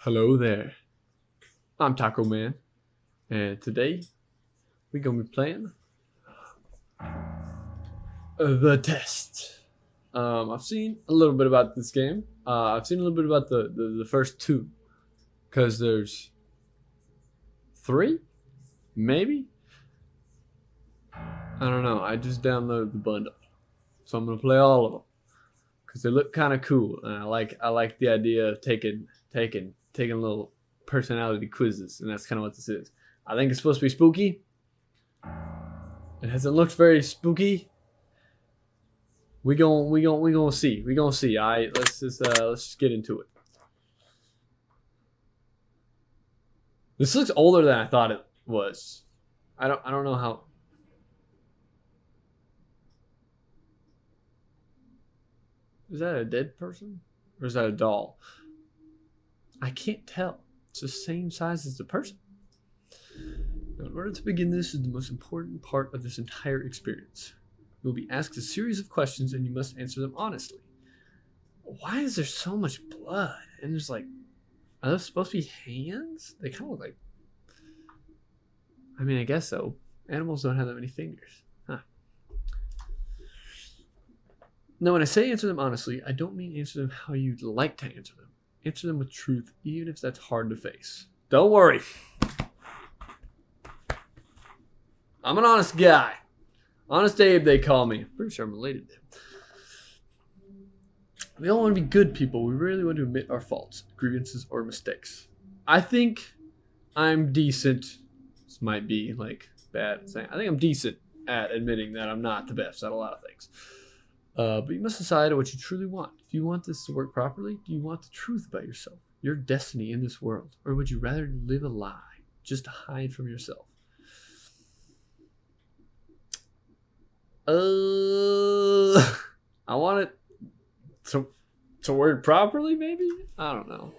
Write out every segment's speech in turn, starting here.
Hello there. I'm Taco Man, and today we're gonna be playing the test. I've seen a little bit about this game. I've seen a little bit about the first two, because there's three, maybe. I don't know. I just downloaded the bundle, so I'm gonna play all of them because they look kind of cool, and I like the idea of taking little personality quizzes, and that's kind of what this is. I think it's supposed to be spooky. It hasn't looked very spooky. We gonna see. We gonna see. All right, let's just get into it. This looks older than I thought it was. I don't know how. Is that a dead person or is that a doll? I can't tell. It's the same size as the person. Now, in order to begin, this is the most important part of this entire experience. You will be asked a series of questions and you must answer them honestly. Why is there so much blood? And there's like, are those supposed to be hands? They kind of look like. I mean, I guess so. Animals don't have that many fingers. Huh. Now, when I say answer them honestly, I don't mean answer them how you'd like to answer them. Answer them with truth, even if that's hard to face. Don't worry. I'm an honest guy. Honest Abe, they call me. Pretty sure I'm related to him. We all want to be good people. We really want to admit our faults, grievances, or mistakes. I think I'm decent. This might be like bad saying. I think I'm decent at admitting that I'm not the best at a lot of things. But you must decide what you truly want. Do you want this to work properly? Do you want the truth about yourself, your destiny in this world? Or would you rather live a lie just to hide from yourself? I want it to work properly, maybe? I don't know.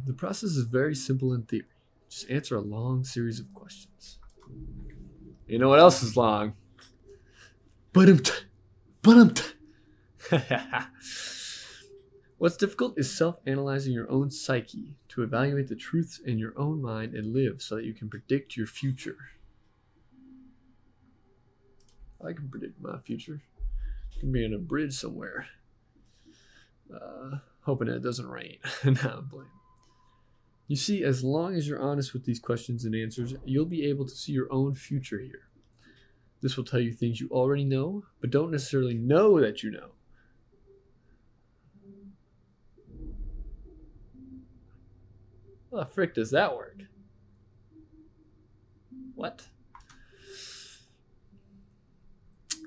The process is very simple in theory. Just answer a long series of questions. You know what else is long? But What's difficult is self-analyzing your own psyche to evaluate the truths in your own mind and live so that you can predict your future. I can predict my future. I can be on a bridge somewhere. Hoping it doesn't rain. Nah, I'm playing. You see, as long as you're honest with these questions and answers, you'll be able to see your own future here. This will tell you things you already know, but don't necessarily know that you know. How the frick does that work? What?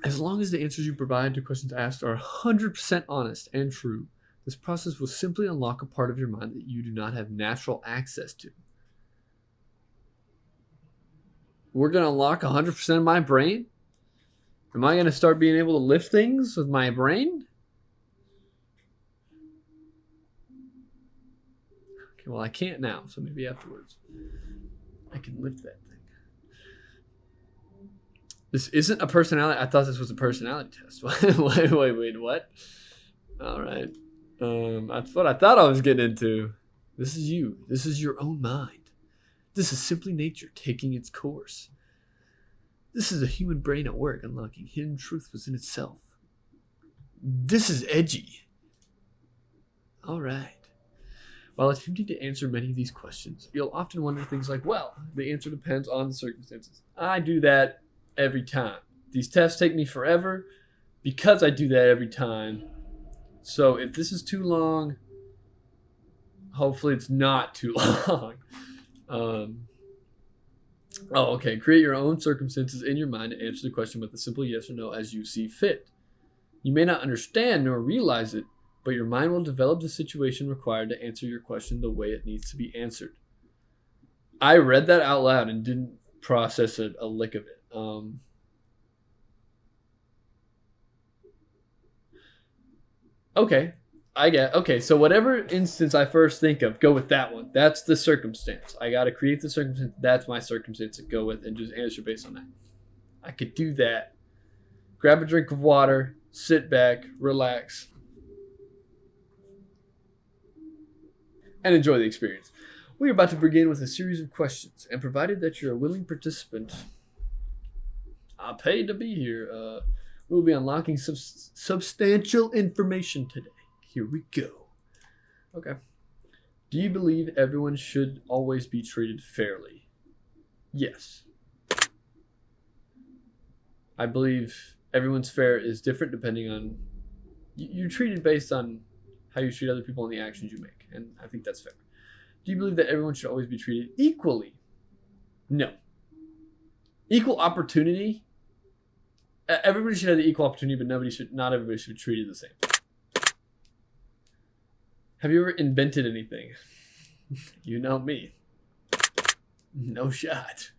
As long as the answers you provide to questions asked are 100% honest and true, this process will simply unlock a part of your mind that you do not have natural access to. We're going to unlock 100% of my brain? Am I going to start being able to lift things with my brain? Okay, well, I can't now, so maybe afterwards. I can lift that thing. This isn't a personality. I thought this was a personality test. Wait, what? All right. That's what I thought I was getting into. This is you. This is your own mind. This is simply nature taking its course. This is a human brain at work, unlocking hidden truth within itself. This is edgy. All right. While attempting to answer many of these questions, you'll often wonder things like, well, the answer depends on the circumstances. I do that every time. These tests take me forever because I do that every time. So if this is too long, hopefully it's not too long. Okay. Create your own circumstances in your mind to answer the question with a simple yes or no as you see fit. You may not understand nor realize it, but your mind will develop the situation required to answer your question the way it needs to be answered. I read that out loud and didn't process it a lick of it. Okay. Okay, so whatever instance I first think of, go with that one. That's the circumstance. I got to create the circumstance. That's my circumstance to go with and just answer based on that. I could do that. Grab a drink of water, sit back, relax. and enjoy the experience. We are about to begin with a series of questions, and provided that you're a willing participant, I paid to be here. We'll be unlocking substantial information today. Here we go. Okay. Do you believe everyone should always be treated fairly? Yes. I believe everyone's fare is different depending on... You're treated based on how you treat other people and the actions you make, and I think that's fair. Do you believe that everyone should always be treated equally? No. Equal opportunity? Everybody should have the equal opportunity, but not everybody should be treated the same. Have you ever invented anything? You know me. No shot.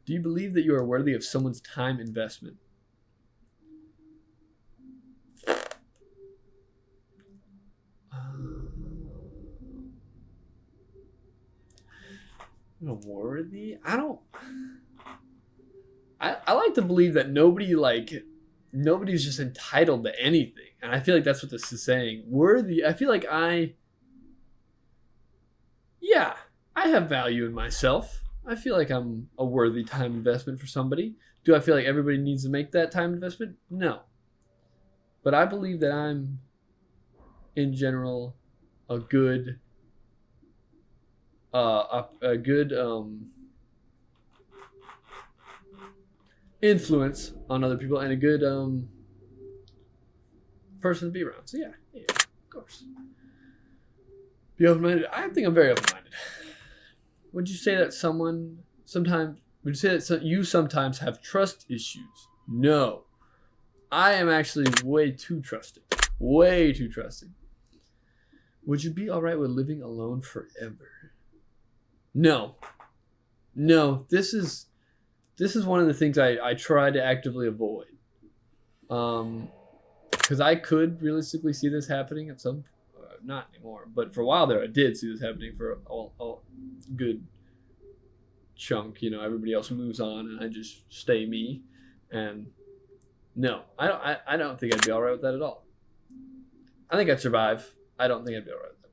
Do you believe that you are worthy of someone's time investment? Worthy? I like to believe that nobody's just entitled to anything. And I feel like that's what this is saying. Worthy, I feel like I have value in myself. I feel like I'm a worthy time investment for somebody. Do I feel like everybody needs to make that time investment? No. But I believe that I'm, in general, a good influence on other people and a good person to be around. So yeah, of course. Be open-minded. I think I'm very open-minded. Would you say that you sometimes have trust issues? No. I am actually way too trusting. Way too trusting. Would you be alright with living alone forever? No. This is one of the things I try to actively avoid. Because I could realistically see this happening at some... not anymore, but for a while there, I did see this happening for a good chunk. Everybody else moves on, and I just stay me. And no, I don't think I'd be all right with that at all. I think I'd survive. I don't think I'd be all right with that.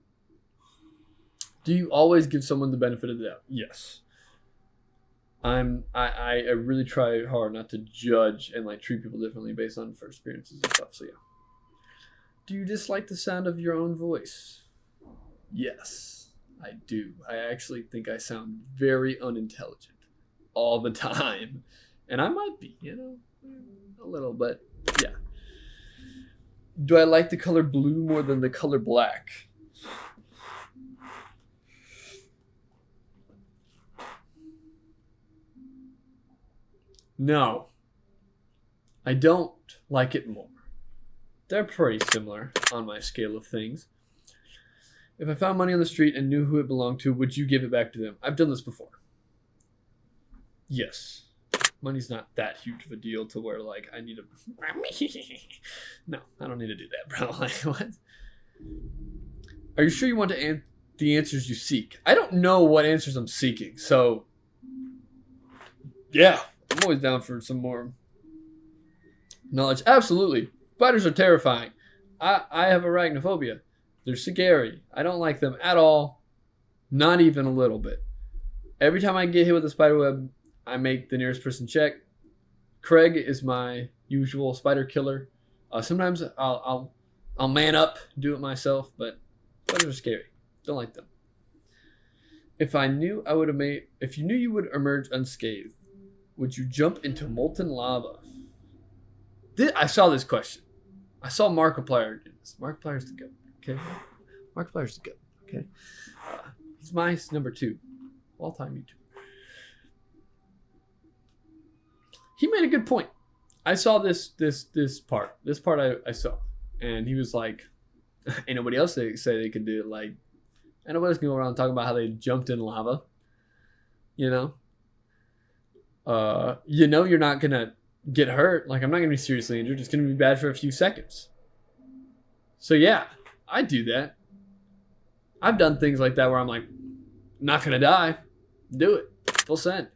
Do you always give someone the benefit of the doubt? Yes. I really try hard not to judge and treat people differently based on first experiences and stuff. So yeah. Do you dislike the sound of your own voice? Yes, I do. I actually think I sound very unintelligent all the time. And I might be, a little, but yeah. Do I like the color blue more than the color black? No. I don't like it more. They're pretty similar on my scale of things. If I found money on the street and knew who it belonged to, would you give it back to them? I've done this before. Yes. Money's not that huge of a deal to where I need to... No, I don't need to do that, bro. What? Are you sure you want the answers you seek? I don't know what answers I'm seeking, so... Yeah, I'm always down for some more knowledge. Absolutely. Spiders are terrifying. I have arachnophobia. They're scary. I don't like them at all. Not even a little bit. Every time I get hit with a spider web, I make the nearest person check. Craig is my usual spider killer. Sometimes I'll man up, do it myself, but spiders are scary. Don't like them. If you knew you would emerge unscathed, would you jump into molten lava? I saw this question. I saw Markiplier do this. Markiplier's the goat. Okay. Markiplier's the goat. Okay. He's my number 2 all-time YouTuber. He made a good point. I saw this part. This part I saw, and he was like, "Ain't nobody else say they could do it. Ain't nobody else can go around talking about how they jumped in lava. You're not gonna get hurt. I'm not gonna be seriously injured. It's gonna be bad for a few seconds. So yeah, I do that. I've done things like that where I'm like, not gonna die. Do it. Full send.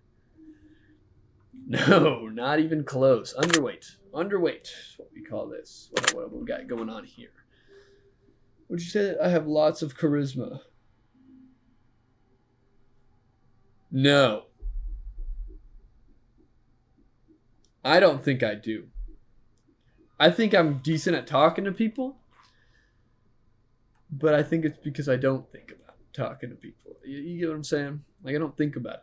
No, not even close. Underweight. Underweight is what we call this. What we got going on here. Would you say that I have lots of charisma? No. I don't think I do. I think I'm decent at talking to people, but I think it's because I don't think about talking to people. You get what I'm saying? Like, I don't think about it.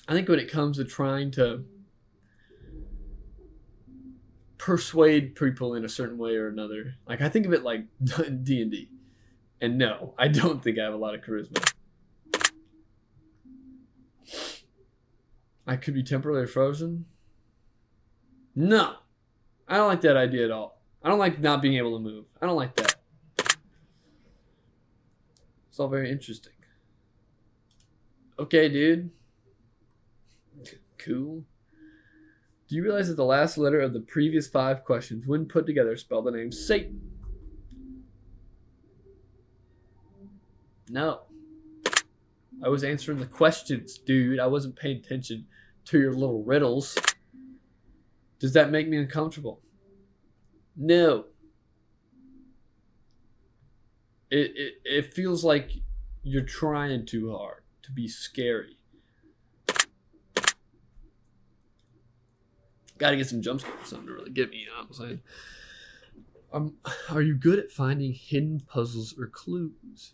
I think when it comes to trying to persuade people in a certain way or another, like, I think of it like D&D. And no, I don't think I have a lot of charisma. I could be temporarily frozen. No, I don't like that idea at all. I don't like not being able to move. I don't like that. It's all very interesting. Okay, dude. Cool. Do you realize that the last letter of the previous 5 questions, when put together, spell the name Satan? No. I was answering the questions, dude. I wasn't paying attention to your little riddles. Does that make me uncomfortable? No. It feels like you're trying too hard to be scary. Gotta get some jump scares or something to really get me, you know what I'm saying? Are you good at finding hidden puzzles or clues?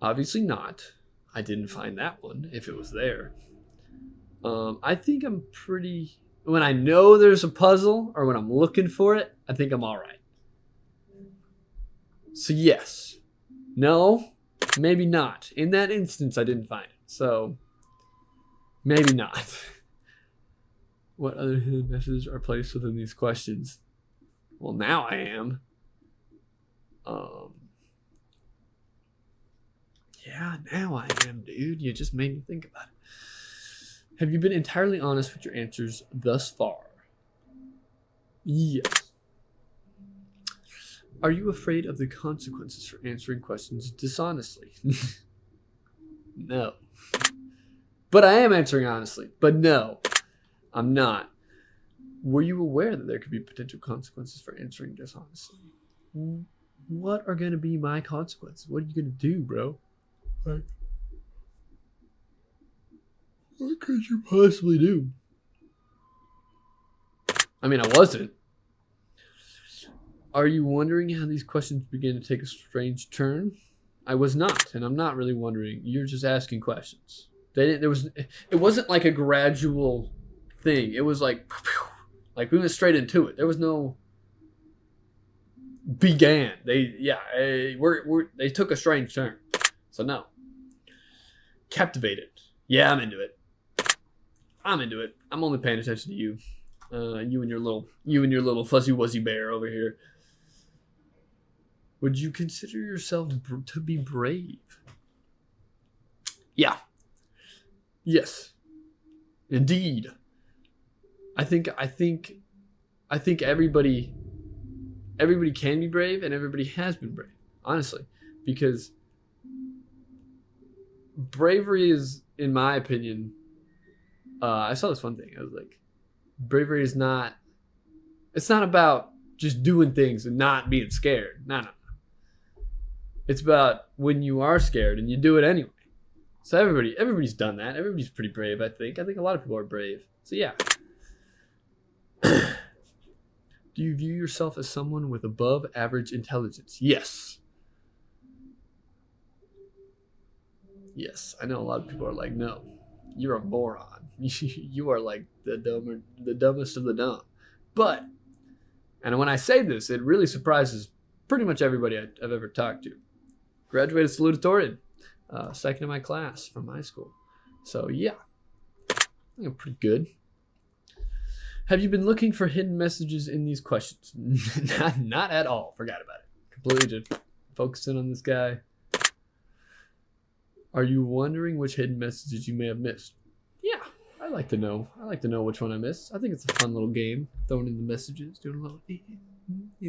Obviously not. I didn't find that one if it was there. I think I'm pretty... When I know there's a puzzle or when I'm looking for it, I think I'm all right. So yes. No. Maybe not. In that instance, I didn't find it. So maybe not. What other hidden messages are placed within these questions? Well, now I am. Yeah, now I am, dude. You just made me think about it. Have you been entirely honest with your answers thus far? Yes. Are you afraid of the consequences for answering questions dishonestly? No. But I am answering honestly. But no, I'm not. Were you aware that there could be potential consequences for answering dishonestly? What are going to be my consequences? What are you going to do, bro? Like, what could you possibly do? I mean, I wasn't. Are you wondering how these questions began to take a strange turn? I was not, and I'm not really wondering. You're just asking questions. It wasn't like a gradual thing. It was like we went straight into it. There was no began. They took a strange turn. So no. Captivated. Yeah, I'm into it. I'm only paying attention to you. You and your little fuzzy wuzzy bear over here. Would you consider yourself to be brave? Yeah. Yes. Indeed. I think everybody can be brave and everybody has been brave, honestly, because bravery is, in my opinion, I saw this one thing. I was like, bravery is not, it's not about just doing things and not being scared. No. It's about when you are scared and you do it anyway. So everybody's done that. Everybody's pretty brave, I think. I think a lot of people are brave. So yeah. Do you view yourself as someone with above average intelligence? Yes. Yes. I know a lot of people are like, no, you're a moron. You are like the dumbest of the dumb. But, and when I say this, it really surprises pretty much everybody I've ever talked to. Graduated salutatorian, second in my class from high school. So yeah, I think I'm pretty good. Have you been looking for hidden messages in these questions? Not at all. Forgot about it. Completely just focusing on this guy. Are you wondering which hidden messages you may have missed? Yeah, I like to know. I like to know which one I missed. I think it's a fun little game. Throwing in the messages, doing a little, you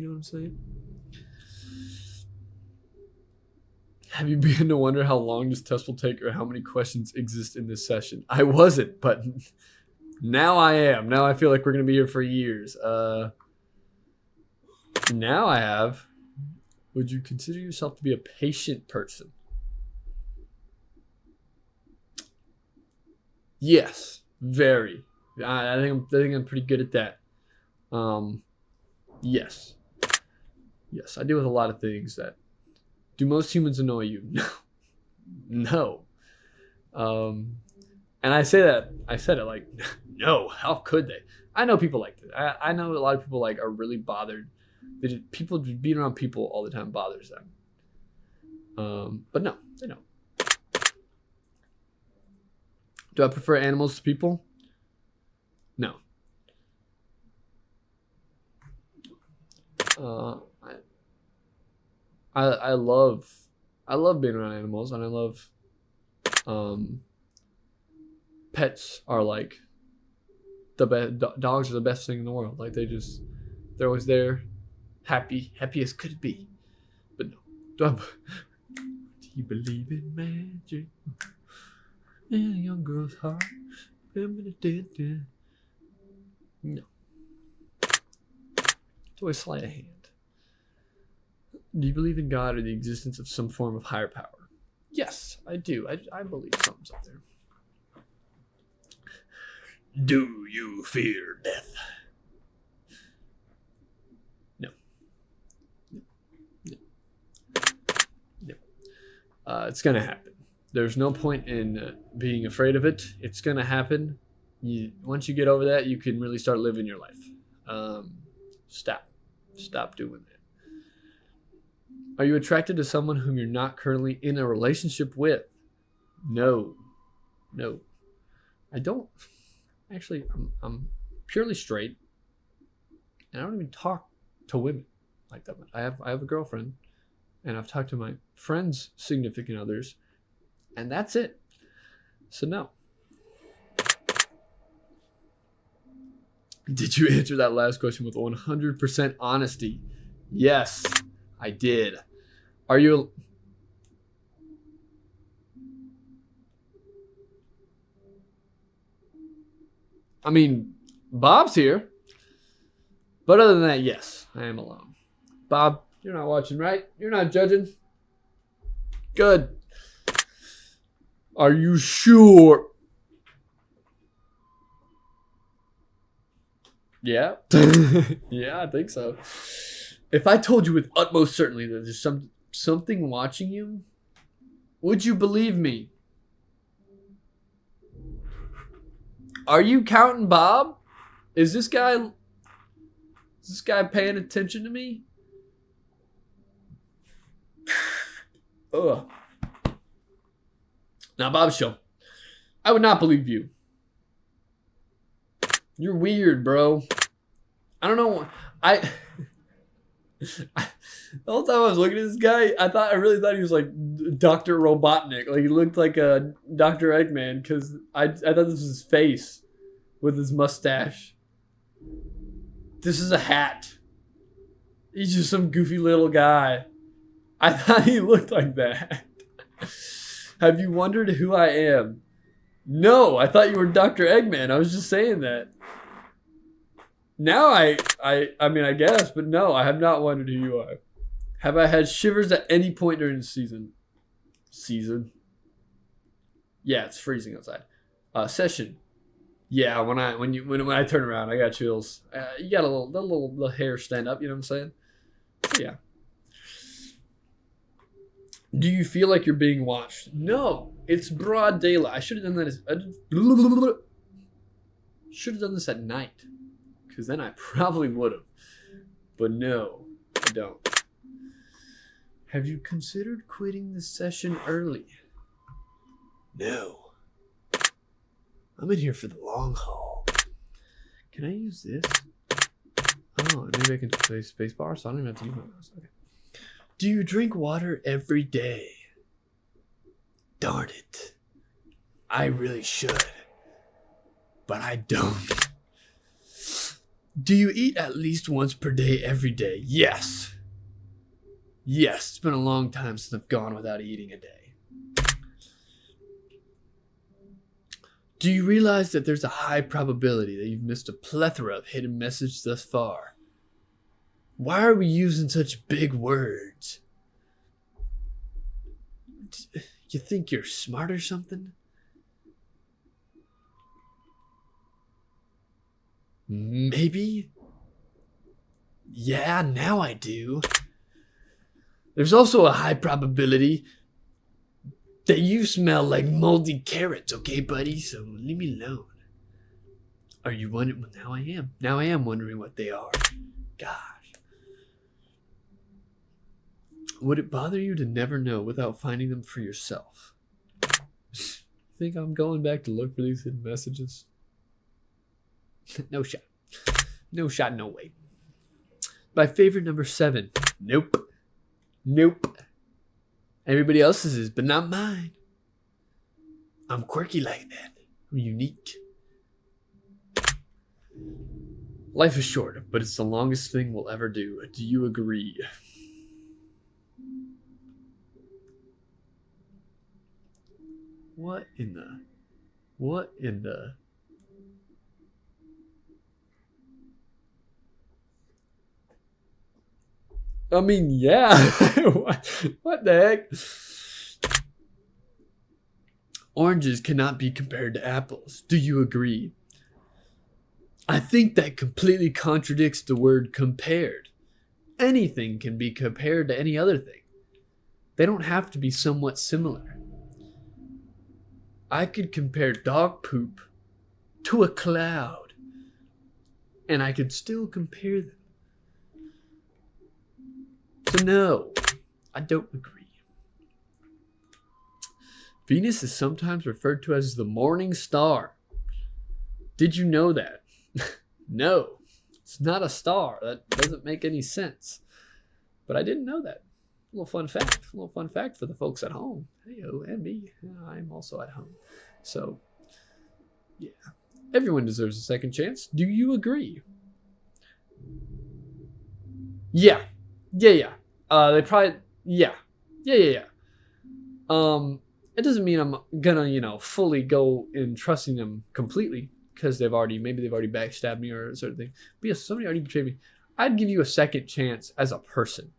know what I'm saying? Have you begun to wonder how long this test will take or how many questions exist in this session? I wasn't, but now I am. Now I feel like we're going to be here for years. Now I have, would you consider yourself to be a patient person? Yes, very. I think I'm pretty good at that. Yes. Yes, I deal with a lot of things that do most humans annoy you? No. Um and I said it like no, how could they? I know people like that. I know a lot of people like are really bothered. People being around people all the time bothers them. But no, they don't. Do I prefer animals to people? No. Uh, I love being around animals, and I love um, pets are like the best. Dogs are the best thing in the world. Like they're always there, happy as could be. But no, do you believe in magic? In a young girl's heart. No. Do I sleight of hand? Do you believe in God or the existence of some form of higher power? Yes, I do. I believe something's up there. Do you fear death? No. No. No. It's going to happen. There's no point in being afraid of it. It's going to happen. Once you get over that, you can really start living your life. Stop doing that. Are you attracted to someone whom you're not currently in a relationship with? No. I don't. Actually, I'm purely straight, and I don't even talk to women like that much. I have a girlfriend, and I've talked to my friends' significant others, and that's it. So no. Did you answer that last question with 100% honesty? Yes, I did. Are you... I mean, Bob's here. But other than that, yes, I am alone. Bob, you're not watching, right? You're not judging? Good. Are you sure? Yeah. Yeah, I think so. If I told you with utmost certainty that there's something watching you, would you believe me? Are you counting Bob? Is this guy paying attention to me? Ugh. Now, Bob Show, I would not believe you. You're weird, bro. I don't know. The whole time I was looking at this guy, I really thought he was like Dr. Robotnik. Like he looked like a Dr. Eggman because I thought this was his face with his mustache. This is a hat. He's just some goofy little guy. I thought he looked like that. Have you wondered who I am? No, I thought you were Dr. Eggman. I was just saying that. Now I mean, I guess, but no, I have not wondered who you are. Have I had shivers at any point during the season? Yeah, it's freezing outside. Session. Yeah, when I turn around, I got chills. You got a little hair stand up. You know what I'm saying? So, yeah. Do you feel like you're being watched? No, it's broad daylight. I should have done that. Should have done this at night, because then I probably would have. But no, I don't. Have you considered quitting the session early? No. I'm in here for the long haul. Can I use this? Oh, maybe I can play spacebar, so I don't even have to use my mouse. Okay. Do you drink water every day? Darn it. I really should. But I don't. Do you eat at least once per day every day? Yes. Yes, it's been a long time since I've gone without eating a day. Do you realize that there's a high probability that you've missed a plethora of hidden messages thus far? Why are we using such big words? You think you're smart or something? Maybe. Yeah, now I do. There's also a high probability that you smell like moldy carrots, okay, buddy? So leave me alone. Are you wondering? Well, now I am. Now I am wondering what they are. Gosh. Would it bother you to never know without finding them for yourself? Think I'm going back to look for these hidden messages? No shot. No shot, no way. My favorite number 7. Nope. Nope. Everybody else's is, but not mine. I'm quirky like that. I'm unique. Life is short, but it's the longest thing we'll ever do. Do you agree? What in the... I mean, yeah. What the heck? Oranges cannot be compared to apples. Do you agree? I think that completely contradicts the word compared. Anything can be compared to any other thing. They don't have to be somewhat similar. I could compare dog poop to a cloud, and I could still compare them. So no, I don't agree. Venus is sometimes referred to as the morning star. Did you know that? No, it's not a star. That doesn't make any sense. But I didn't know that. A little fun fact. A little fun fact for the folks at home. Hey-o, and me. I'm also at home. So, yeah. Everyone deserves a second chance. Do you agree? Yeah. Yeah. They probably... Yeah. Yeah. It doesn't mean I'm gonna, fully go in trusting them completely, because maybe they've already backstabbed me or a certain thing. But yes, somebody already betrayed me. I'd give you a second chance as a person.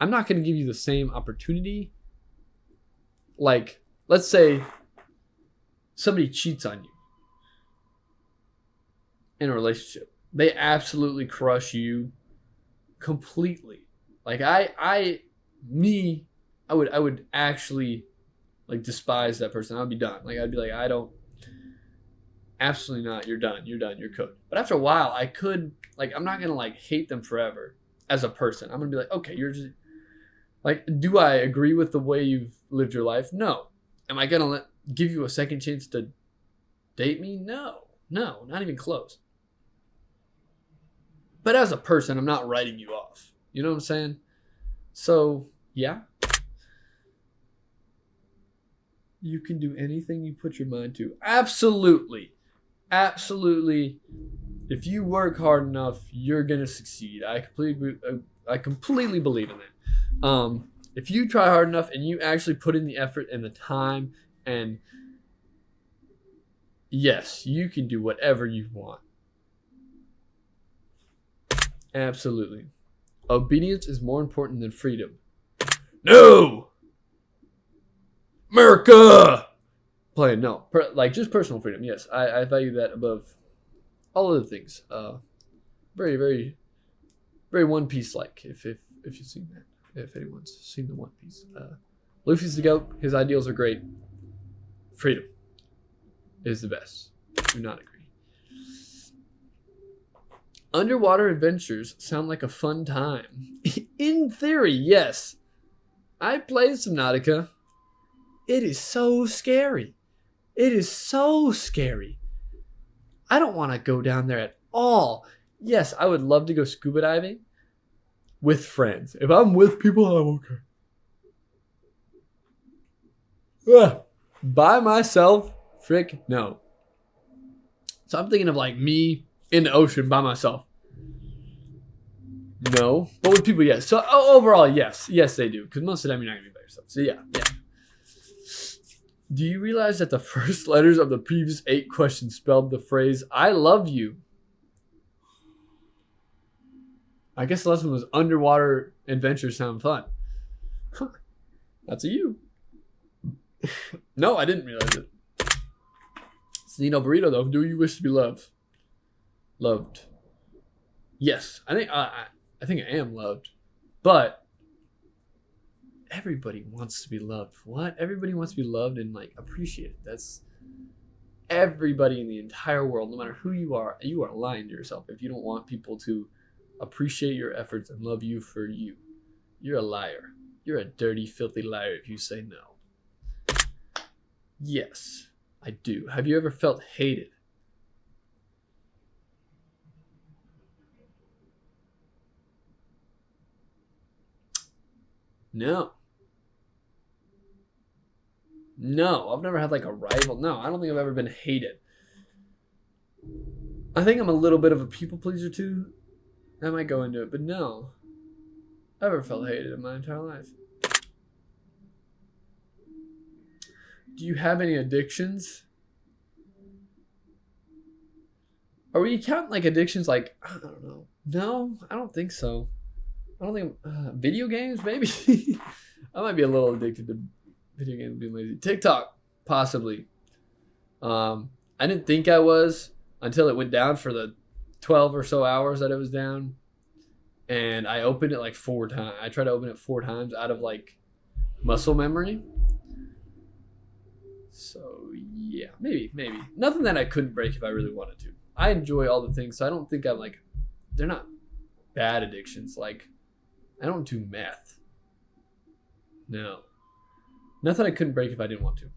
I'm not going to give you the same opportunity. Like, let's say somebody cheats on you in a relationship. They absolutely crush you completely. Like, I would actually, like, despise that person. I'd be done. Like, I'd be like, absolutely not. You're done. You're cooked. But after a while, I could, like, I'm not going to, like, hate them forever as a person. I'm going to be like, okay, you're just, like, do I agree with the way you've lived your life? No. Am I going to give you a second chance to date me? No, not even close. But as a person, I'm not writing you off. You know what I'm saying? So, yeah. You can do anything you put your mind to. Absolutely. If you work hard enough, you're going to succeed. I completely believe in that. If you try hard enough and you actually put in the effort and the time, and yes, you can do whatever you want. Absolutely. Obedience is more important than freedom. No! America! Playing, no. Just personal freedom, yes. I value that above all other things. Very, very, very One Piece-like, if you've seen that. If anyone's seen the One Piece. Luffy's the GOAT. His ideals are great. Freedom is the best. Do not agree. Underwater adventures sound like a fun time. In theory, yes. I played Subnautica. It is so scary. It is so scary. I don't want to go down there at all. Yes, I would love to go scuba diving with friends. If I'm with people, I'm okay. By myself? Frick, no. So I'm thinking of like me in the ocean by myself. No. But with people, yes. So overall, yes. Yes, they do. Because most of the time, you're not going to be by yourself. So yeah. Do you realize that the first letters of the previous 8 questions spelled the phrase, I love you? I guess the lesson was underwater adventures sound fun. Huh. That's a you. No, I didn't realize it. Nino Burrito, though. Do you wish to be loved? Loved. Yes, I think I am loved, but everybody wants to be loved. What? Everybody wants to be loved and like appreciated. That's everybody in the entire world, no matter who you are lying to yourself if you don't want people to appreciate your efforts and love you for you. You're a liar. You're a dirty, filthy liar if you say no. Yes, I do. Have you ever felt hated? No. No, I've never had like a rival. No, I don't think I've ever been hated. I think I'm a little bit of a people pleaser too. I might go into it, but no. I've never felt hated in my entire life. Do you have any addictions? Are we counting like addictions like, I don't know. No, I don't think so. I don't think video games maybe. I might be a little addicted to video games being lazy. TikTok, possibly. I didn't think I was until it went down for the 12 or so hours that it was down. And I opened it like 4 times. I tried to open it 4 times out of like muscle memory. So yeah, maybe. Nothing that I couldn't break if I really wanted to. I enjoy all the things, so I don't think I'm like, they're not bad addictions. Like, I don't do meth. No. Nothing I couldn't break if I didn't want to.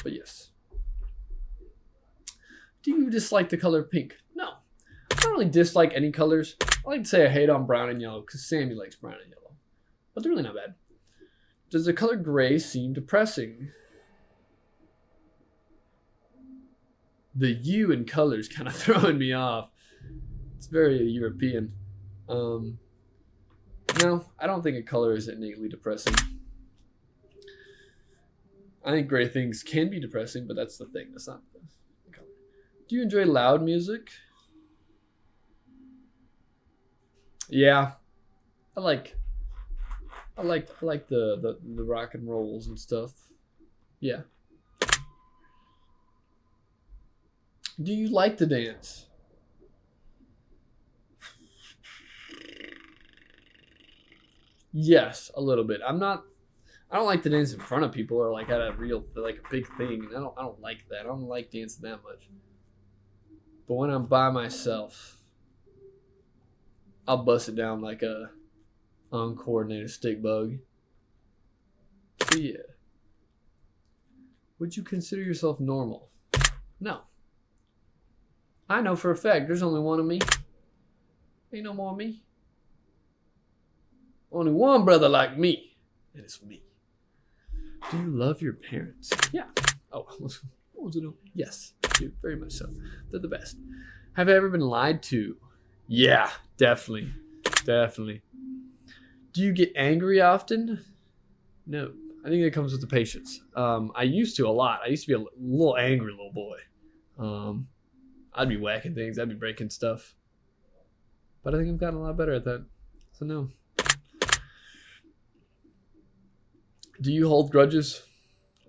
But yes. Do you dislike the color pink? No. I don't really dislike any colors. I like to say I hate on brown and yellow because Sammy likes brown and yellow. But they're really not bad. Does the color gray seem depressing? The U in colors kind of throwing me off. It's very European. No, I don't think a color is innately depressing. I think gray things can be depressing, but that's the thing. That's not the color. Do you enjoy loud music? Yeah, I like the rock and rolls and stuff. Yeah. Do you like to dance? Yes, a little bit. I don't like to dance in front of people or like at a big thing. I don't like that. I don't like dancing that much. But when I'm by myself, I'll bust it down like a uncoordinated stick bug. So yeah. Would you consider yourself normal? No. I know for a fact there's only one of me. Ain't no more of me. Only one brother like me, and it's me. Do you love your parents? Yeah. Oh, what was it? Yes, I do, very much so. They're the best. Have I ever been lied to? Yeah, definitely. Definitely. Do you get angry often? No. I think that comes with the patience. I used to a lot. I used to be a little angry little boy. I'd be whacking things. I'd be breaking stuff. But I think I've gotten a lot better at that. So no. Do you hold grudges?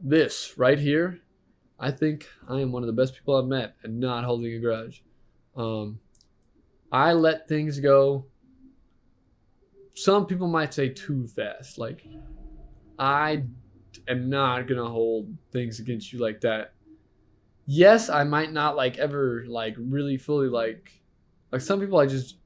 This right here, I think I am one of the best people I've met at not holding a grudge. I let things go. Some people might say too fast. Like, I am not going to hold things against you like that. Yes, I might not like ever like really fully like some people I just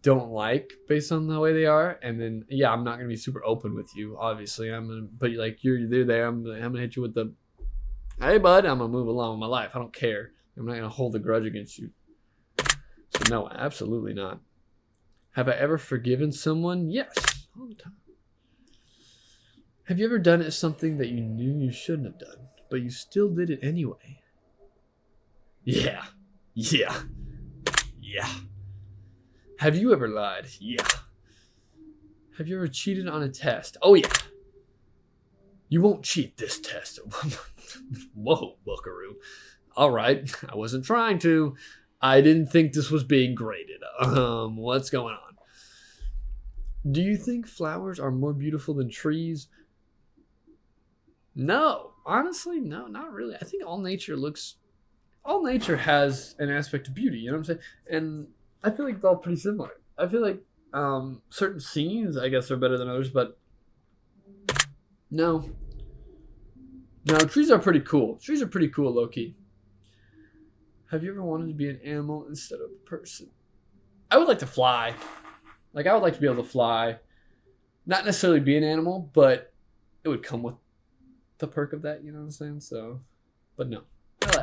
don't like based on the way they are, and then yeah, I'm not gonna be super open with you. Obviously, but like they're there. I'm gonna hit you with the, hey bud, I'm gonna move along with my life. I don't care. I'm not gonna hold a grudge against you. So no, absolutely not. Have I ever forgiven someone? Yes, all the time. Have you ever done something that you knew you shouldn't have done, but you still did it anyway? Yeah. Have you ever lied? Yeah. Have you ever cheated on a test? Oh yeah. You won't cheat this test. Whoa, buckaroo. All right, I wasn't trying to. I didn't think this was being graded. What's going on? Do you think flowers are more beautiful than trees? No, honestly, no, not really. I think all nature has an aspect of beauty. You know what I'm saying? And I feel like it's all pretty similar. I feel like certain scenes, I guess, are better than others, but no, trees are pretty cool. Trees are pretty cool, low key. Have you ever wanted to be an animal instead of a person? I would like to fly. Like, I would like to be able to fly. Not necessarily be an animal, but it would come with the perk of that, you know what I'm saying? So, but no.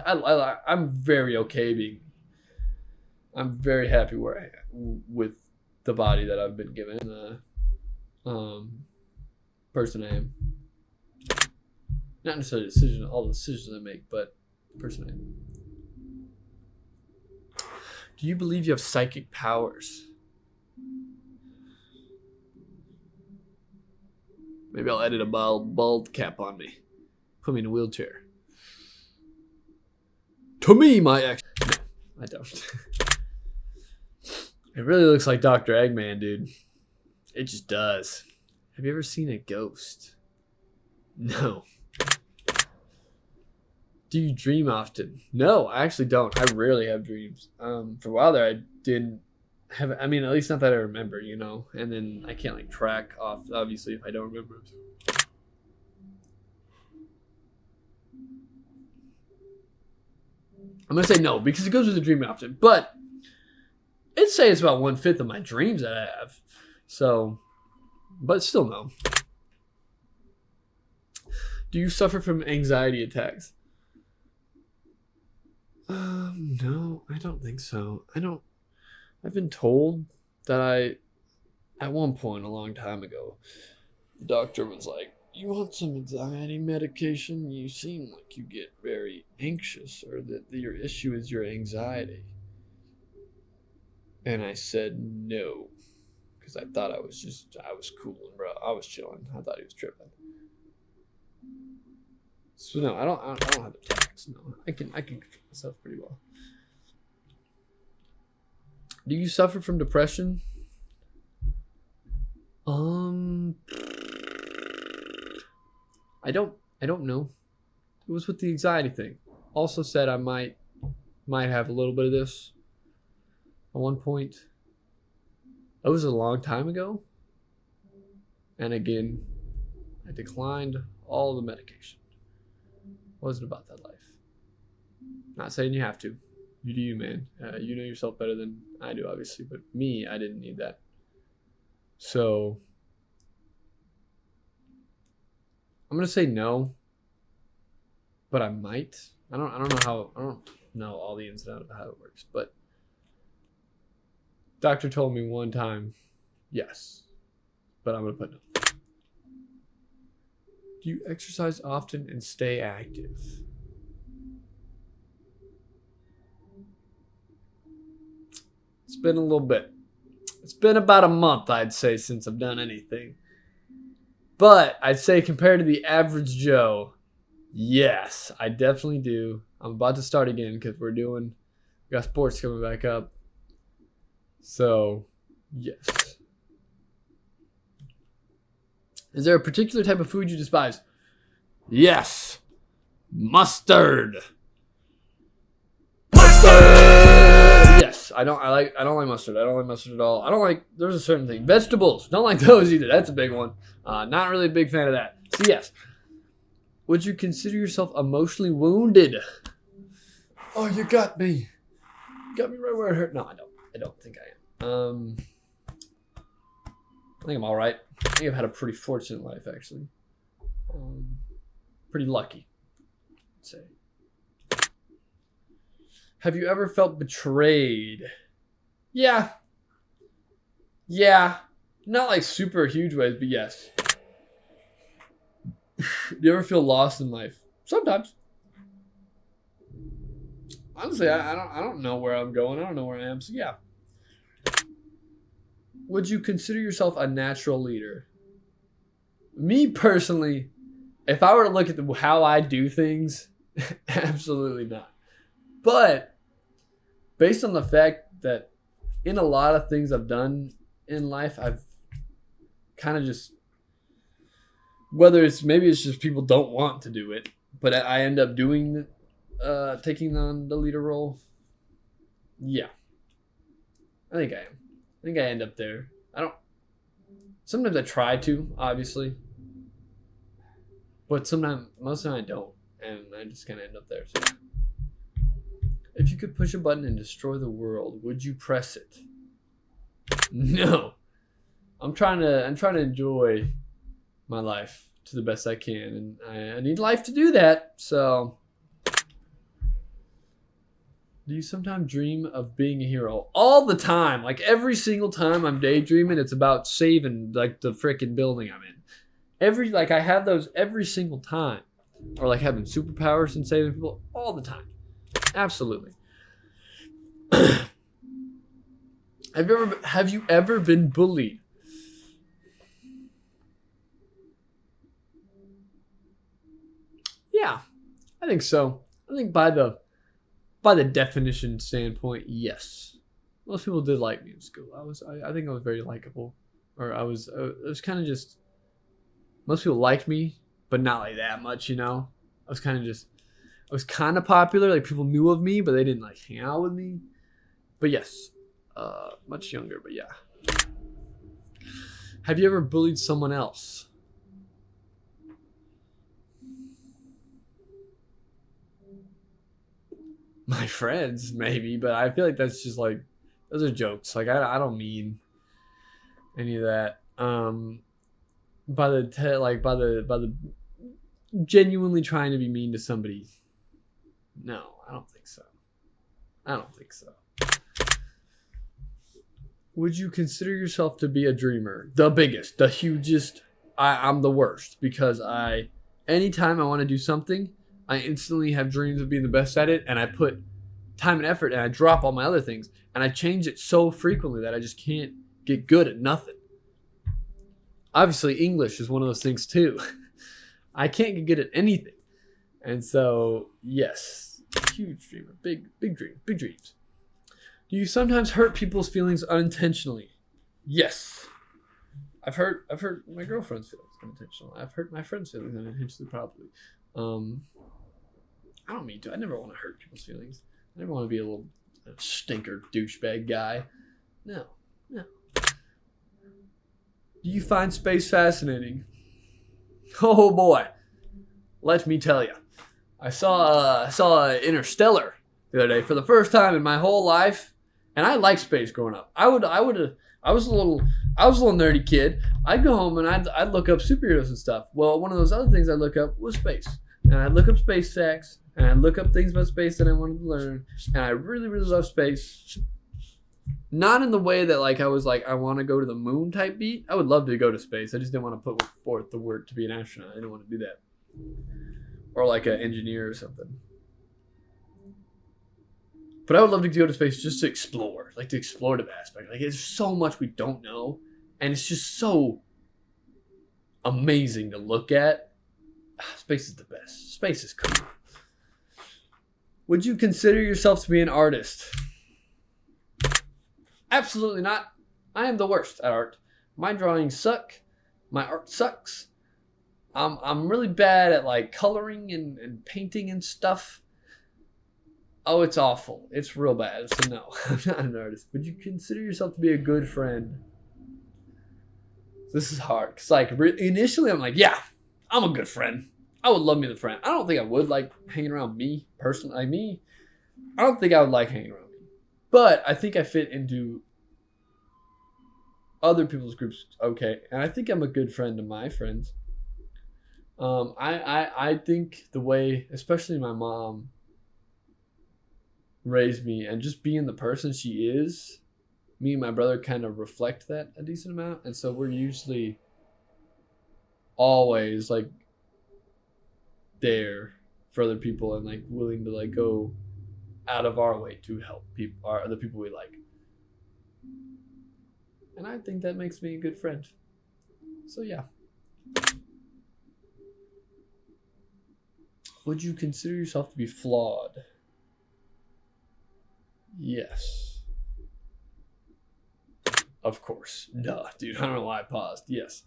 I'm very okay being... I'm very happy where I am with the body that I've been given. Person I am. Not necessarily all the decisions I make, but the person I am. Do you believe you have psychic powers? Maybe I'll edit a bald cap on me. Put me in a wheelchair. To me, my ex... No, I don't. It really looks like Dr. Eggman, dude. It just does. Have you ever seen a ghost? No. Do you dream often? No, I actually don't. I rarely have dreams. For a while there, I didn't have... I mean, at least not that I remember, you know? And then I can't, like, track off, obviously, if I don't remember. I'm going to say no, because it goes with the dream often. But I'd say it's about 1/5 of my dreams that I have. So, but still no. Do you suffer from anxiety attacks? No, I don't think so. I've been told that at one point a long time ago, the doctor was like, you want some anxiety medication? You seem like you get very anxious, or that your issue is your anxiety. And I said no, because I thought I was cool, bro. I was chilling. I thought he was tripping. So no, I don't have attacks. No, I can control myself pretty well. Do you suffer from depression? I don't know. It was with the anxiety thing. Also said I might have a little bit of this at one point. It was a long time ago. And again, I declined all the medication. Wasn't about that life. Not saying you have to. You do you, man. You know yourself better than I do, obviously. But me, I didn't need that. So I'm gonna say no. But I might. I don't know all the ins and outs of how it works. But doctor told me one time, yes. But I'm gonna put no. Do you exercise often and stay active? It's been a little bit. It's been about a month, I'd say, since I've done anything. But I'd say compared to the average Joe, yes, I definitely do. I'm about to start again because we got sports coming back up. So, yes. Is there a particular type of food you despise? Yes. Mustard. Mustard. Yes, I don't like mustard. I don't like mustard at all. There's a certain thing. Vegetables. Don't like those either. That's a big one. Not really a big fan of that. So yes. Would you consider yourself emotionally wounded? Oh, you got me. You got me right where it hurt. No, I don't. I don't think I am. I think I'm all right. I think I've had a pretty fortunate life, actually. Pretty lucky, I'd say. Have you ever felt betrayed? Yeah. Not like super huge ways, but yes. Do you ever feel lost in life? Sometimes. Honestly, I don't know where I'm going. I don't know where I am. So yeah. Would you consider yourself a natural leader? Me personally, if I were to look at how I do things, absolutely not. But based on the fact that in a lot of things I've done in life, I've kind of just, whether it's maybe it's just people don't want to do it, but I end up doing, taking on the leader role. Yeah, I think I am. I think I end up there. I don't. Sometimes I try to, obviously, but sometimes, most of the time I don't, and I just kind of end up there. So. If you could push a button and destroy the world, would you press it? No. I'm trying to enjoy my life to the best I can, and I need life to do that. So, do you sometimes dream of being a hero? All the time. Like every single time I'm daydreaming, it's about saving like the freaking building I'm in. I have those every single time, or like having superpowers and saving people all the time. Absolutely. Have you ever been bullied? Yeah, I think so. I think by the definition standpoint, yes. Most people did like me in school. I think I was very likable, or it was kind of just, most people liked me, but not like that much, you know. I was kind of popular. Like people knew of me, but they didn't like hang out with me. But yes, much younger. But yeah. Have you ever bullied someone else? My friends, maybe, but I feel like that's just like, those are jokes. Like I don't mean any of that. By the genuinely trying to be mean to somebody. No, I don't think so. I don't think so. Would you consider yourself to be a dreamer? The biggest, the hugest. I'm the worst because anytime I want to do something, I instantly have dreams of being the best at it, and I put time and effort, and I drop all my other things, and I change it so frequently that I just can't get good at nothing. Obviously, English is one of those things too. I can't get good at anything, and so yes, huge dreamer, big dreams. Do you sometimes hurt people's feelings unintentionally? Yes. I've hurt my girlfriend's feelings unintentionally. I've hurt my friend's feelings unintentionally, probably. I don't mean to. I never want to hurt people's feelings. I never want to be a little stinker douchebag guy. No. Do you find space fascinating? Oh boy, let me tell you. I saw Interstellar the other day for the first time in my whole life, and I liked space growing up. I was a little nerdy kid. I'd go home and I'd look up superheroes and stuff. Well, one of those other things I look up was space, and I'd look up space facts, and I'd look up things about space that I wanted to learn, and I really love space. Not in the way that like I was like I want to go to the moon type beat. I would love to go to space. I just didn't want to put forth the work to be an astronaut. I didn't want to do that, or like an engineer or something. But I would love to go to space just to explore, like the explorative aspect. Like there's so much we don't know, and it's just so amazing to look at. Space is the best. Space is cool. Would you consider yourself to be an artist? Absolutely not. I am the worst at art. My drawings suck. My art sucks. I'm really bad at like coloring and painting and stuff. Oh, it's awful. It's real bad. So no, I'm not an artist. Would you consider yourself to be a good friend? This is hard. Cause like initially I'm like, yeah, I'm a good friend. I would love me the friend. I don't think I would like hanging around me personally. Like me, I don't think I would like hanging around me. But I think I fit into other people's groups okay. And I think I'm a good friend to my friends. I think the way, especially my mom, raised me and just being the person she is, me and my brother kind of reflect that a decent amount, and so we're usually always like there for other people and like willing to like go out of our way to help people, or the people we like, and I think that makes me a good friend. So yeah. Would you consider yourself to be flawed? Yes. Of course. Duh, dude. I don't know why I paused. Yes.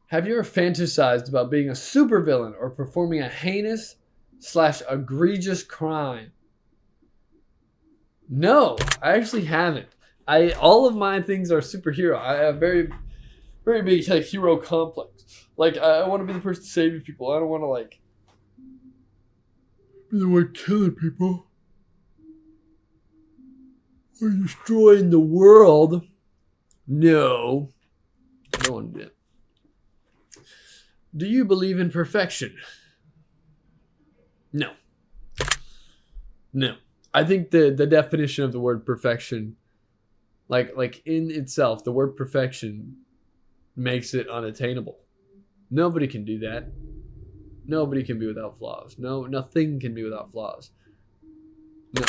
Have you ever fantasized about being a supervillain or performing a heinous / egregious crime? No, I actually haven't. All of my things are superhero. I have very big like hero complex. Like I want to be the person saving people. I don't want to like be the one killing people or destroying the world. No, I don't want to do that. Do you believe in perfection? No. No. I think the definition of the word perfection, like in itself, the word perfection makes it unattainable. Nobody can do that. Nobody can be without flaws. No, nothing can be without flaws. No.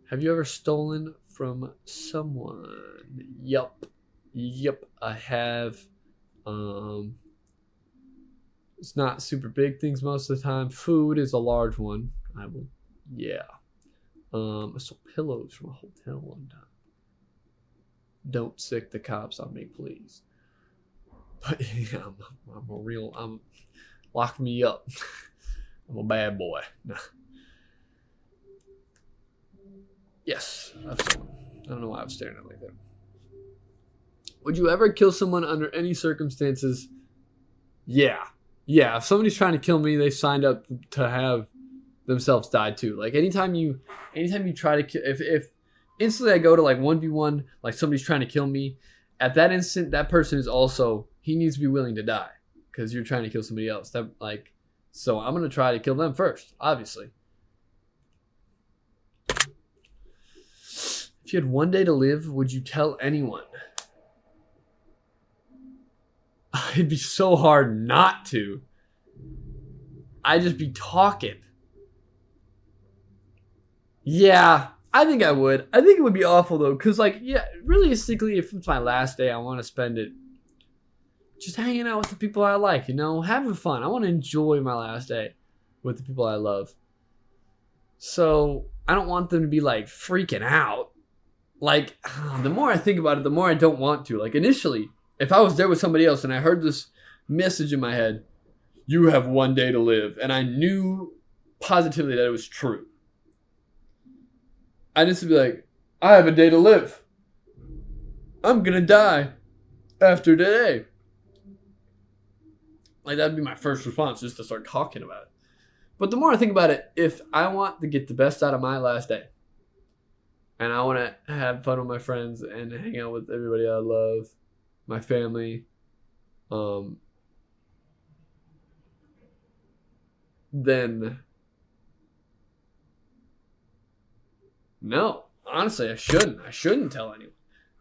Have you ever stolen from someone? Yup, I have. It's not super big things most of the time. Food is a large one. Yeah. I stole pillows from a hotel one time. Don't sick the cops on me, please. But yeah, lock me up. I'm a bad boy. Nah. Yes, I've stolen. I don't know why I was staring at it like that. Would you ever kill someone under any circumstances? Yeah. If somebody's trying to kill me, they signed up to have themselves die too. Like anytime you try to kill, if instantly I go to like 1v1, like somebody's trying to kill me, at that instant, that person is also, he needs to be willing to die because you're trying to kill somebody else. So I'm gonna try to kill them first, obviously. If you had one day to live, would you tell anyone? It'd be so hard not to. I'd just be talking. Yeah, I think I would. I think it would be awful though, because realistically, if it's my last day, I want to spend it just hanging out with the people I like, having fun. I want to enjoy my last day with the people I love. So I don't want them to be like freaking out. Like, the more I think about it, the more I don't want to. Like initially, if I was there with somebody else and I heard this message in my head, you have one day to live, and I knew positively that it was true, I'd just be like, I have a day to live. I'm going to die after today. Like, that'd be my first response, just to start talking about it. But the more I think about it, if I want to get the best out of my last day, and I want to have fun with my friends and hang out with everybody I love, my family, then no, honestly, I shouldn't tell anyone.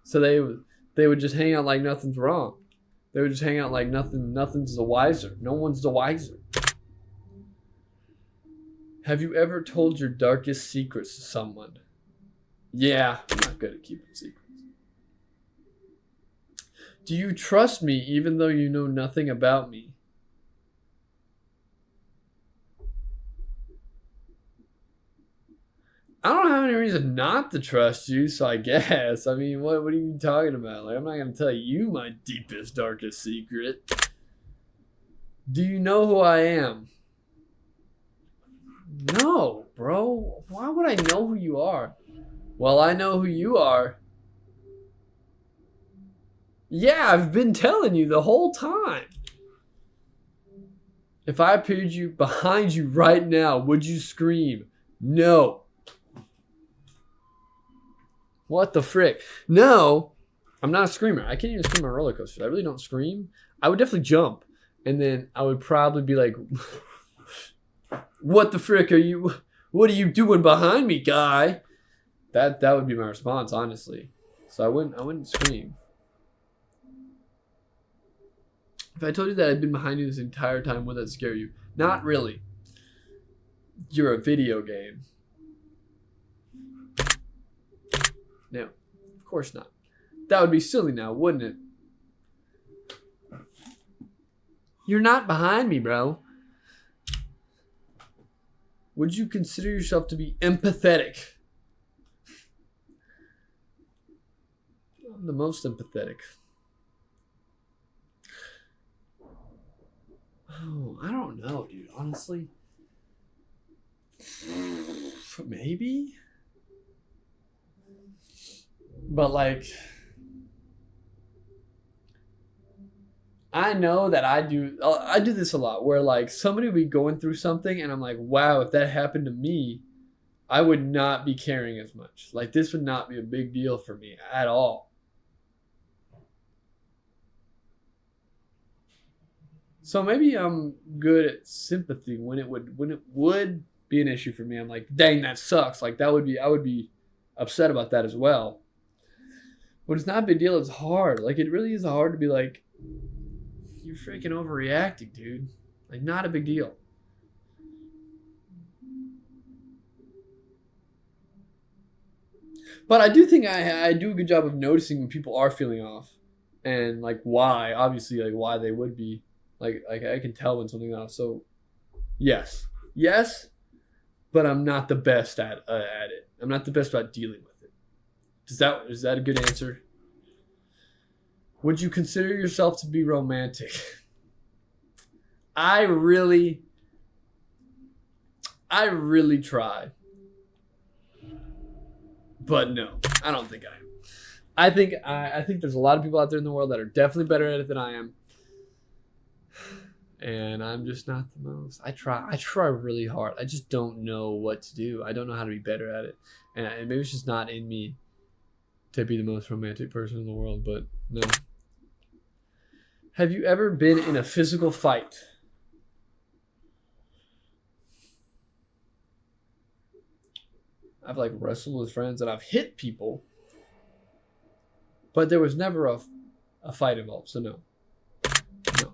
So they would just hang out like nothing's wrong. They would just hang out like nothing's the wiser. No one's the wiser. Have you ever told your darkest secrets to someone? Yeah, I'm not good at keeping secrets. Do you trust me even though you know nothing about me? I don't have any reason not to trust you, so I guess. I mean, what are you talking about? Like, I'm not going to tell you my deepest, darkest secret. Do you know who I am? No, bro. Why would I know who you are? Well, I know who you are. Yeah, I've been telling you the whole time. If I appeared behind you right now, would you scream? No. What the frick? No, I'm not a screamer. I can't even scream on roller coasters. I really don't scream. I would definitely jump. And then I would probably be like, what the frick what are you doing behind me, guy? That would be my response, honestly. So I wouldn't scream. If I told you that I'd been behind you this entire time, would that scare you? Not really. You're a video game. No, of course not. That would be silly now, wouldn't it? You're not behind me, bro. Would you consider yourself to be empathetic? I'm the most empathetic. Oh, I don't know, dude. Honestly. Maybe? But like, I know that I do this a lot where like somebody will be going through something and I'm like, wow, if that happened to me, I would not be caring as much. Like this would not be a big deal for me at all. So maybe I'm good at sympathy when it would be an issue for me. I'm like, dang, that sucks. Like I would be upset about that as well. But it's not a big deal. It's hard. Like it really is hard to be like, you're freaking overreacting, dude. Like not a big deal. But I do think I do a good job of noticing when people are feeling off, and like why. Obviously, like why they would be. Like I can tell when something's off. So yes, but I'm not the best at it. I'm not the best about dealing with it. Is that a good answer? Would you consider yourself to be romantic? I really try. But no, I don't think I am. I think there's a lot of people out there in the world that are definitely better at it than I am. And I'm just not the most. I try really hard. I just don't know what to do. I don't know how to be better at it. And maybe it's just not in me to be the most romantic person in the world, but no. Have you ever been in a physical fight? I've like wrestled with friends and I've hit people, but there was never a fight involved, so no. No.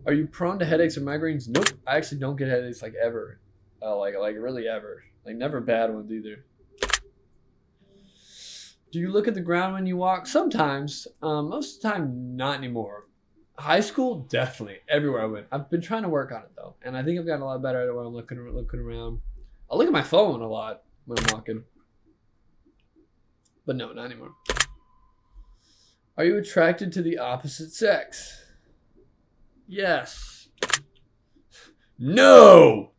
Are you prone to headaches or migraines? Nope. I actually don't get headaches like ever. Like really ever. Like never bad ones either. Do you look at the ground when you walk? Sometimes. Most of the time, not anymore. High school, definitely. Everywhere I went. I've been trying to work on it though, and I think I've gotten a lot better at it when I'm looking around. I look at my phone a lot when I'm walking. But no, not anymore. Are you attracted to the opposite sex? Yes. No!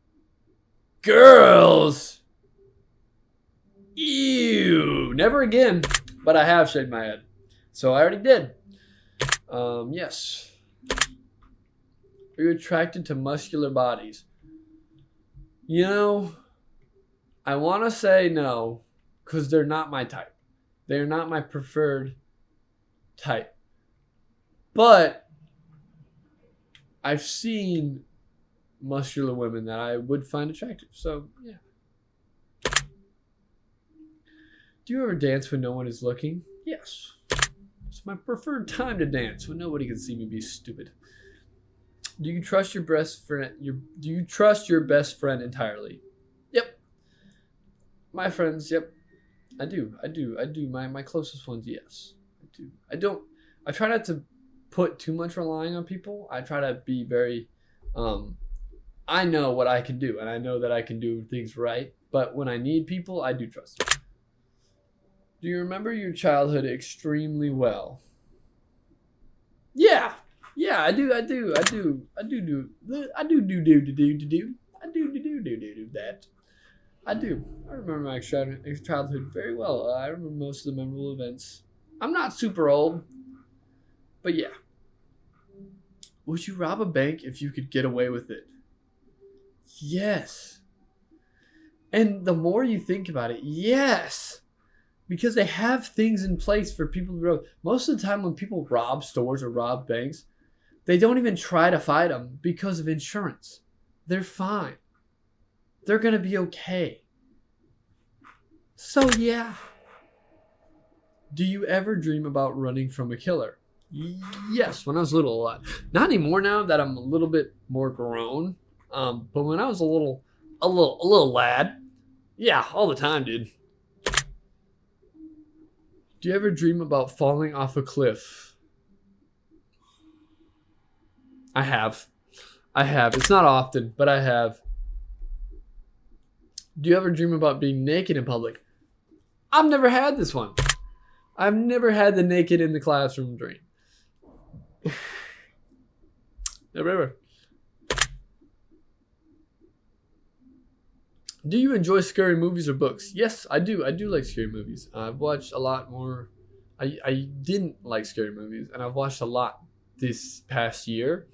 Girls! Ew! Never again. But I have shaved my head. So I already did. Yes. Are you attracted to muscular bodies? You know, I want to say no, because they're not my type. They're not my preferred type. But I've seen muscular women that I would find attractive. So, yeah. Do you ever dance when no one is looking? Yes. It's my preferred time to dance when nobody can see me be stupid. Do you trust your best friend? Do you trust your best friend entirely? Yep. My friends, yep. I do. My closest ones, yes. I do. I try not to put too much relying on people. I try to be very I know what I can do and I know that I can do things right, but when I need people, I do trust them. Do you remember your childhood extremely well? Yeah. Yeah, I do that. I do. I remember my childhood very well. I remember most of the memorable events. I'm not super old, but yeah. Would you rob a bank if you could get away with it? Yes. And the more you think about it, yes. Because they have things in place for people to rob. Most of the time when people rob stores or rob banks, they don't even try to fight them because of insurance. They're fine. They're going to be okay. So yeah. Do you ever dream about running from a killer? Yes, when I was little a lot. Not anymore now that I'm a little bit more grown. But when I was a little lad, yeah, all the time, dude. Do you ever dream about falling off a cliff? I have. It's not often, but I have. Do you ever dream about being naked in public? I've never had this one. I've never had the naked in the classroom dream. Never ever. Do you enjoy scary movies or books? Yes, I do. I do like scary movies. I've watched a lot more. I didn't like scary movies, and I've watched a lot this past year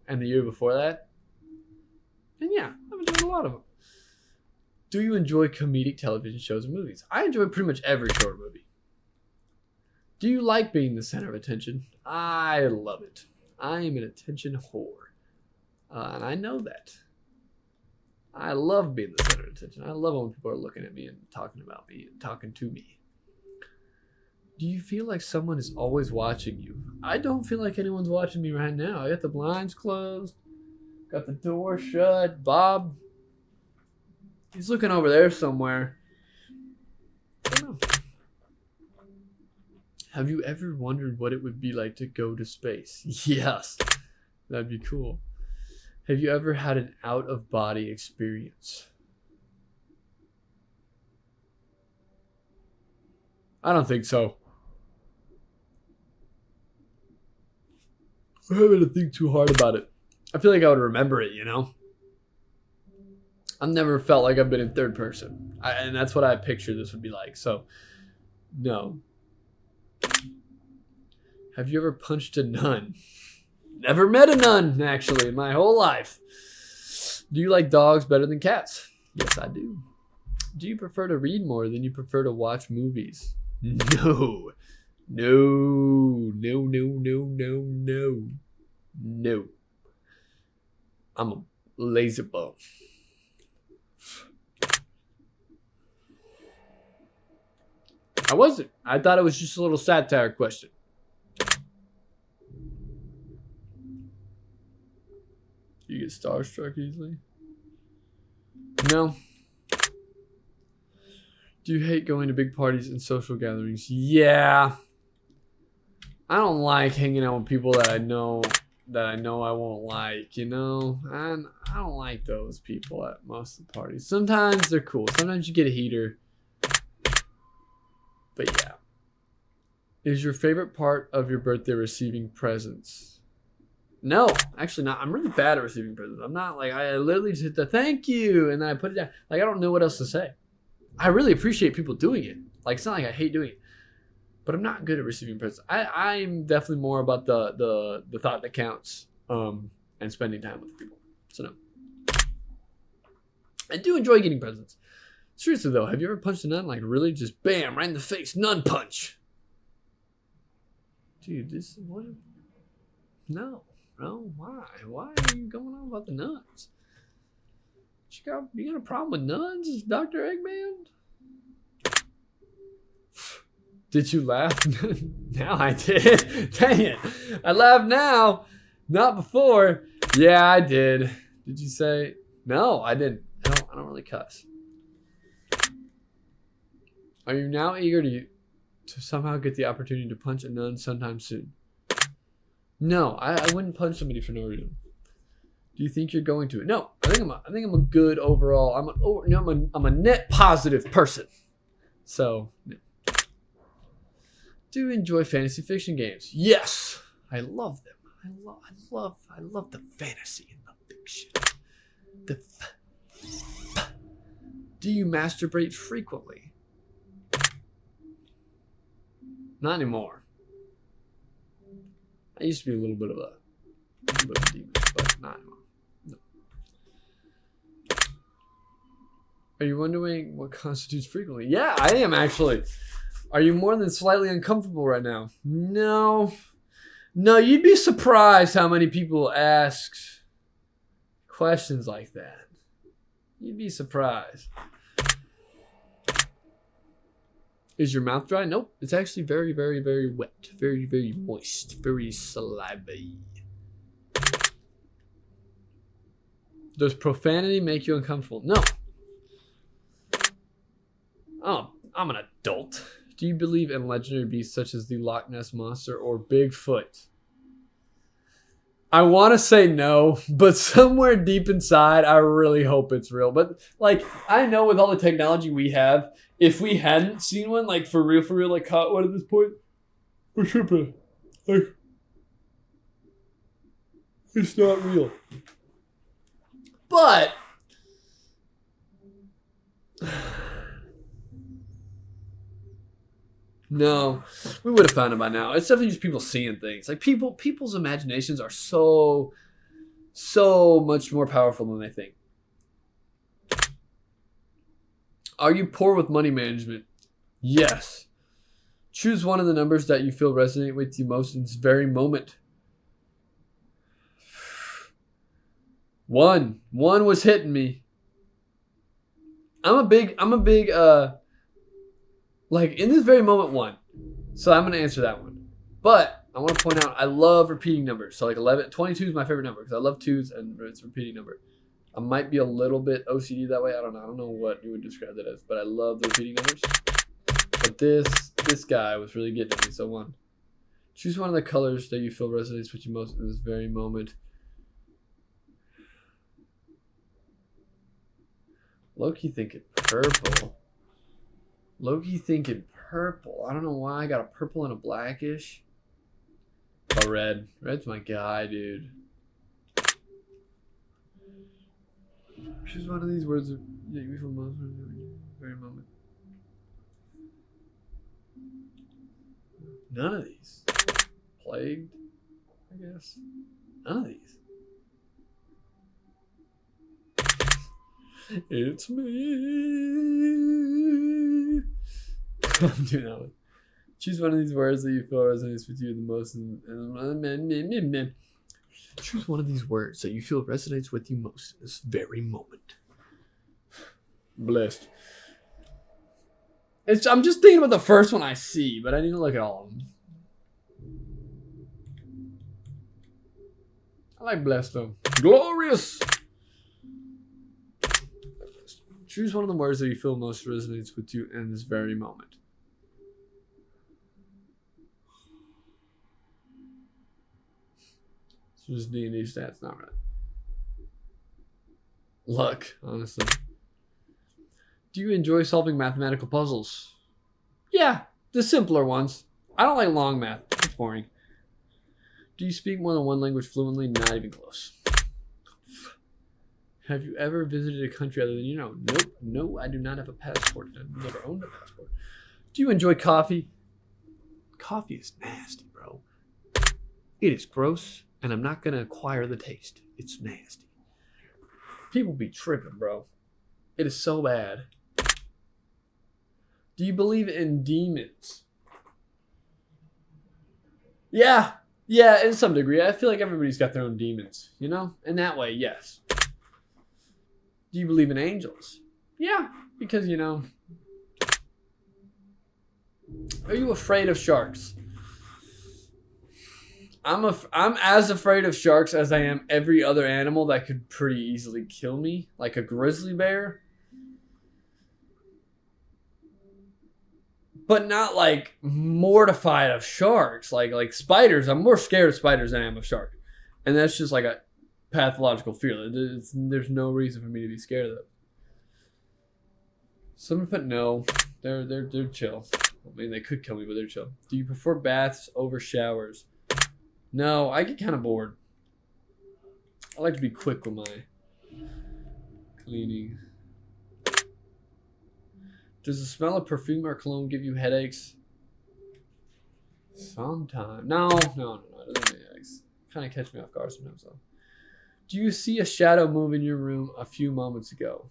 and the year before that. And yeah, I've enjoyed a lot of them. Do you enjoy comedic television shows and movies? I enjoy pretty much every show or movie. Do you like being the center of attention? I love it. I am an attention whore. And I know that. I love being the center of attention. I love when people are looking at me and talking about me and talking to me. Do you feel like someone is always watching you? I don't feel like anyone's watching me right now. I got the blinds closed. Got the door shut. Bob, he's looking over there somewhere. I don't know. Have you ever wondered what it would be like to go to space? Yes. That'd be cool. Have you ever had an out-of-body experience? I don't think so. I'm having to think too hard about it. I feel like I would remember it, you know? I've never felt like I've been in third person. And that's what I picture this would be like. So, no. Have you ever punched a nun? Never met a nun, actually, in my whole life. Do you like dogs better than cats? Yes, I do. Do you prefer to read more than you prefer to watch movies? No. No. No, no, no, no, no. No. I'm a lazy bum. I wasn't. I thought it was just a little satire question. You get starstruck easily? No. Do you hate going to big parties and social gatherings? Yeah. I don't like hanging out with people that I know I won't like, you know? And I don't like those people at most of the parties. Sometimes they're cool. Sometimes you get a heater. But yeah. Is your favorite part of your birthday receiving presents? No, actually not. I'm really bad at receiving presents. I'm not like, I literally just hit the thank you and then I put it down. Like, I don't know what else to say. I really appreciate people doing it. Like, it's not like I hate doing it. But I'm not good at receiving presents. I'm definitely more about the thought that counts and spending time with people. So no. I do enjoy getting presents. Seriously though, have you ever punched a nun? Like really just bam, right in the face, nun punch. Dude, this is what? No, why? Why are you going on about the nuns? You got a problem with nuns, Dr. Eggman? Did you laugh? Now I did. Dang it. I laugh now, not before. Yeah, I did. Did you say? No, I didn't. I don't really cuss. Are you now eager to somehow get the opportunity to punch a nun sometime soon? No, I wouldn't punch somebody for no reason. Do you think you're going to? No, I think I'm a good overall. I'm a net positive person. So, no. Do you enjoy fantasy fiction games? Yes, I love them. I love the fantasy and the fiction. Do you masturbate frequently? Not anymore. I used to be a little bit of a demon, but not anymore. No. Are you wondering what constitutes frequently? Yeah, I am actually. Are you more than slightly uncomfortable right now? No. No, you'd be surprised how many people ask questions like that. You'd be surprised. Is your mouth dry? Nope. It's actually very, very, very wet. Very, very moist. Very salivary. Does profanity make you uncomfortable? No. Oh, I'm an adult. Do you believe in legendary beasts such as the Loch Ness Monster or Bigfoot? I want to say no, but somewhere deep inside, I really hope it's real. But like, I know with all the technology we have, if we hadn't seen one, like for real, like caught one at this point, we're tripping. Like, it's not real. But no, we would have found it by now. It's definitely just people seeing things. Like people's imaginations are so much more powerful than they think. Are you poor with money management? Yes. Choose one of the numbers that you feel resonate with you most in this very moment. 1. 1 was hitting me. I'm a big like in this very moment 1. So I'm going to answer that one. But I want to point out I love repeating numbers. So like 22 is my favorite number because I love 2s and it's a repeating number. I might be a little bit OCD that way. I don't know what you would describe that as, but I love the repeating numbers. But this guy was really getting me. So 1. Choose one of the colors that you feel resonates with you most in this very moment. Low-key thinking purple. Low-key thinking purple. I don't know why I got a purple and a blackish. Oh, red. Red's my guy, dude. Choose one of these words that you feel most in the very moment. None of these. Plagued, I guess. None of these. It's me. I'm doing that one. Choose one of these words that you feel resonates with you the most. Choose one of these words that you feel resonates with you most in this very moment. Blessed. I'm just thinking about the first one I see, but I need to look at all of them. I like blessed though. Glorious. Choose one of the words that you feel most resonates with you in this very moment. It's just D&D stats, not right. Luck, honestly. Do you enjoy solving mathematical puzzles? Yeah, the simpler ones. I don't like long math. It's boring. Do you speak more than one language fluently? Not even close. Have you ever visited a country other than you know? Nope. No, I do not have a passport. I've never owned a passport. Do you enjoy coffee? Coffee is nasty, bro. It is gross, and I'm not going to acquire the taste. It's nasty. People be tripping, bro. It is so bad. Do you believe in demons? Yeah, in some degree. I feel like everybody's got their own demons, you know? In that way, yes. Do you believe in angels? Yeah, because, you know. Are you afraid of sharks? I'm as afraid of sharks as I am every other animal that could pretty easily kill me, like a grizzly bear. But not like mortified of sharks, like spiders. I'm more scared of spiders than I am of sharks, and that's just like a pathological fear. There's no reason for me to be scared of them. Someone put no. They're chill. I mean, they could kill me, but they're chill. Do you prefer baths over showers? No, I get kind of bored. I like to be quick with my cleaning. Does the smell of perfume or cologne give you headaches? Sometimes. No. It doesn't give me headaches. Kind of catch me off guard sometimes, though. Do you see a shadow move in your room a few moments ago?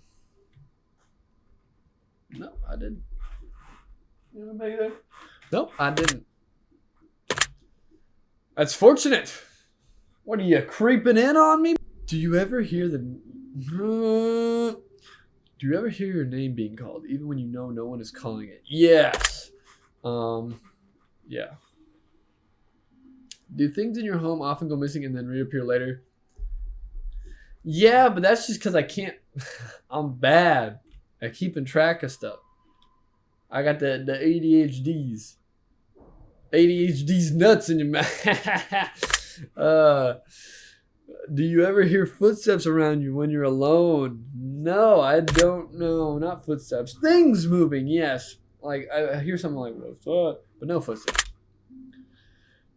No, I didn't. Anybody there? Nope, I didn't. That's fortunate. What are you, creeping in on me? Do you ever hear Do you ever hear your name being called, even when you know no one is calling it? Yes. Yeah. Do things in your home often go missing and then reappear later? Yeah, but that's just because I can't. I'm bad at keeping track of stuff. I got the ADHDs. ADHD's nuts in your mouth. Do you ever hear footsteps around you when you're alone? No, I don't know. Not footsteps. Things moving, yes. Like, I hear something like, what's up? But no footsteps.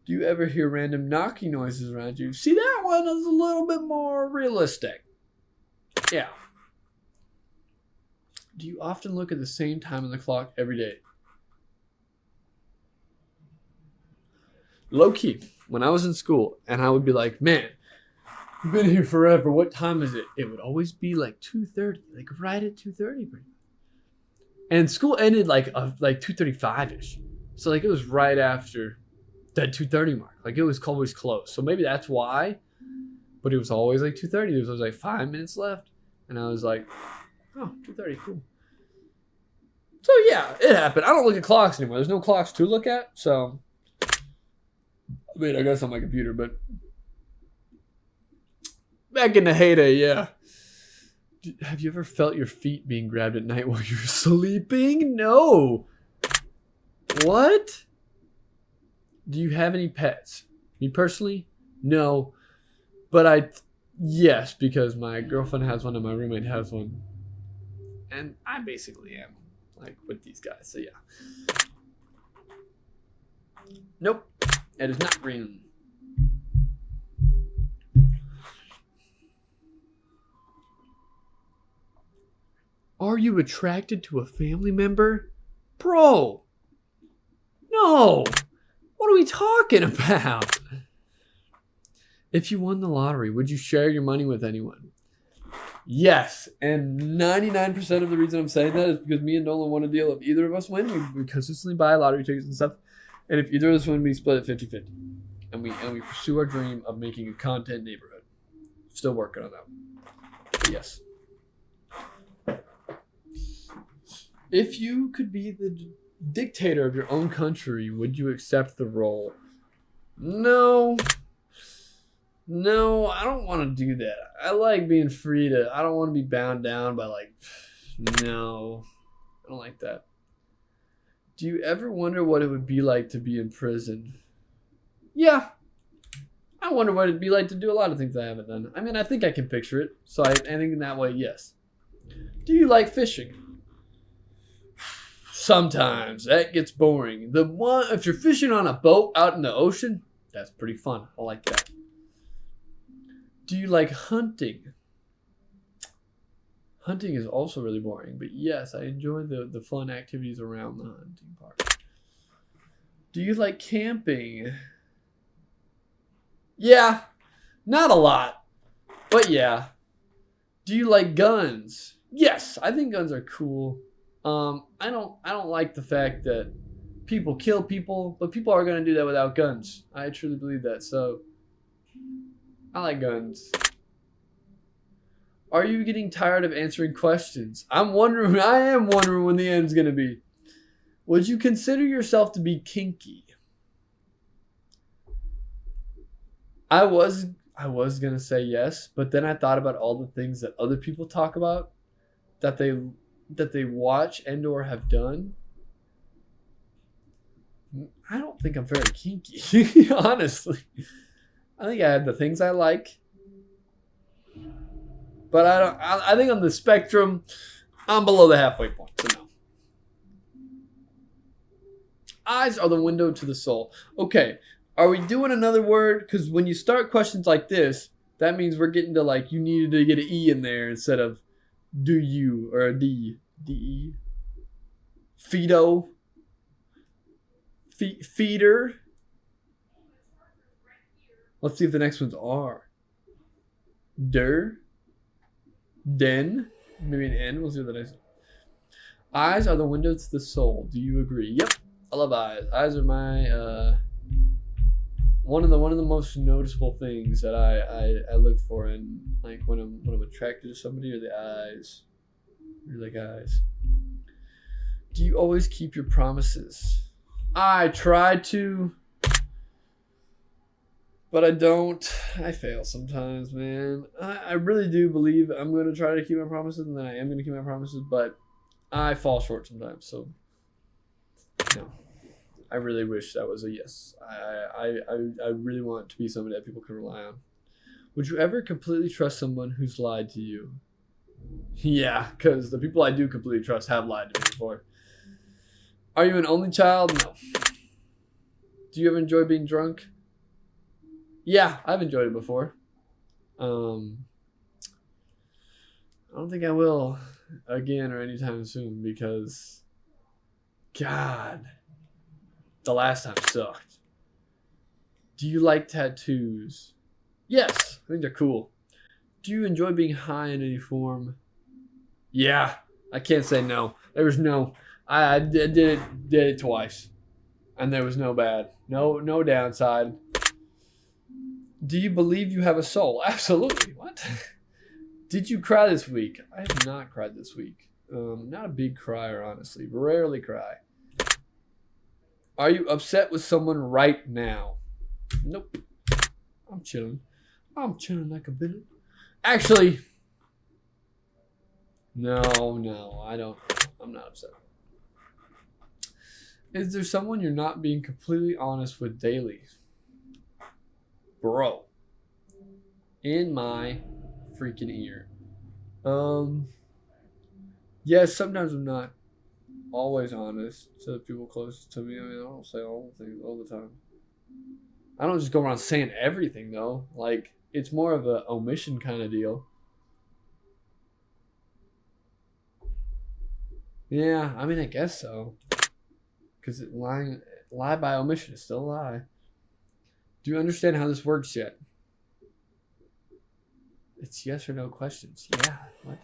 Do you ever hear random knocking noises around you? See, that one is a little bit more realistic. Yeah. Do you often look at the same time on the clock every day? Low key, when I was in school, and I would be like, man, I've been here forever. What time is it? It would always be like 2:30, like right at 2:30. And school ended like 2:35ish. So like it was right after that 2:30 mark. Like it was always close. So maybe that's why. But it was always like 2:30. There was like 5 minutes left. And I was like, oh, 2:30, cool. So yeah, it happened. I don't look at clocks anymore. There's no clocks to look at. So I mean, I got on my computer, but back in the heyday, yeah. Have you ever felt your feet being grabbed at night while you're sleeping? No. What? Do you have any pets? Me personally, no. But yes, because my girlfriend has one and my roommate has one. And I basically am, like, with these guys. So yeah. Nope. It is not green. Are you attracted to a family member? Bro. No. What are we talking about? If you won the lottery, would you share your money with anyone? Yes. And 99% of the reason I'm saying that is because me and Nolan won a deal. If either of us win, we consistently buy lottery tickets and stuff. And if either of us win, we split it 50-50. And we pursue our dream of making a content neighborhood. Still working on that. But yes. If you could be the dictator of your own country, would you accept the role? No. No, I don't want to do that. I like being free to... I don't want to be bound down by like... No. I don't like that. Do you ever wonder what it would be like to be in prison? Yeah. I wonder what it'd be like to do a lot of things I haven't done. I mean, I think I can picture it. So I think in that way, yes. Do you like fishing? Sometimes. That gets boring. If you're fishing on a boat out in the ocean, that's pretty fun. I like that. Do you like hunting? Hunting is also really boring, but yes, I enjoy the fun activities around the hunting part. Do you like camping? Yeah, not a lot, but yeah. Do you like guns? Yes, I think guns are cool. I don't like the fact that people kill people, but people are gonna do that without guns. I truly believe that. So I like guns. Are you getting tired of answering questions? I am wondering when the end's gonna be. Would you consider yourself to be kinky? I was gonna say yes, but then I thought about all the things that other people talk about that they watch and or have done. I don't think I'm very kinky, honestly. I think I have the things I like. But I think on the spectrum, I'm below the halfway point, so no. Eyes are the window to the soul. Okay, are we doing another word? Because when you start questions like this, that means we're getting to like, you needed to get an E in there instead of do you or a D. D-E. Feedo. Feeder. Let's see if the next one's R. Der. Den. Maybe an N. We'll see what the next one. Eyes are the windows to the soul. Do you agree? Yep. I love eyes. Eyes are my one of the most noticeable things that I look for in like when I'm attracted to somebody are the eyes. Really like eyes. Do you always keep your promises? I try to, but I don't. I fail sometimes, man. I really do believe I'm going to try to keep my promises, and then I am going to keep my promises, but I fall short sometimes. So, no. I really wish that was a yes. I really want to be somebody that people can rely on. Would you ever completely trust someone who's lied to you? Yeah, because the people I do completely trust have lied to me before. Are you an only child? No. Do you ever enjoy being drunk? Yeah, I've enjoyed it before. I don't think I will again or anytime soon because, God, the last time sucked. Do you like tattoos? Yes, I think they're cool. Do you enjoy being high in any form? Yeah, I can't say no. There was no. I did it twice, and there was no bad, no downside. Do you believe you have a soul? Absolutely. What? Did you cry this week? I have not cried this week. Not a big crier, honestly. Rarely cry. Are you upset with someone right now? Nope. I'm chilling. I'm chilling like a billet. Actually, no, I don't. I'm not upset. Is there someone you're not being completely honest with daily? Bro. In my freaking ear. Yes, sometimes I'm not always honest to the people closest to me. I mean, I don't say all the things all the time. I don't just go around saying everything though. Like, it's more of a omission kind of deal. Yeah, I mean, I guess so. Because lie by omission is still a lie. Do you understand how this works yet? It's yes or no questions. Yeah. What?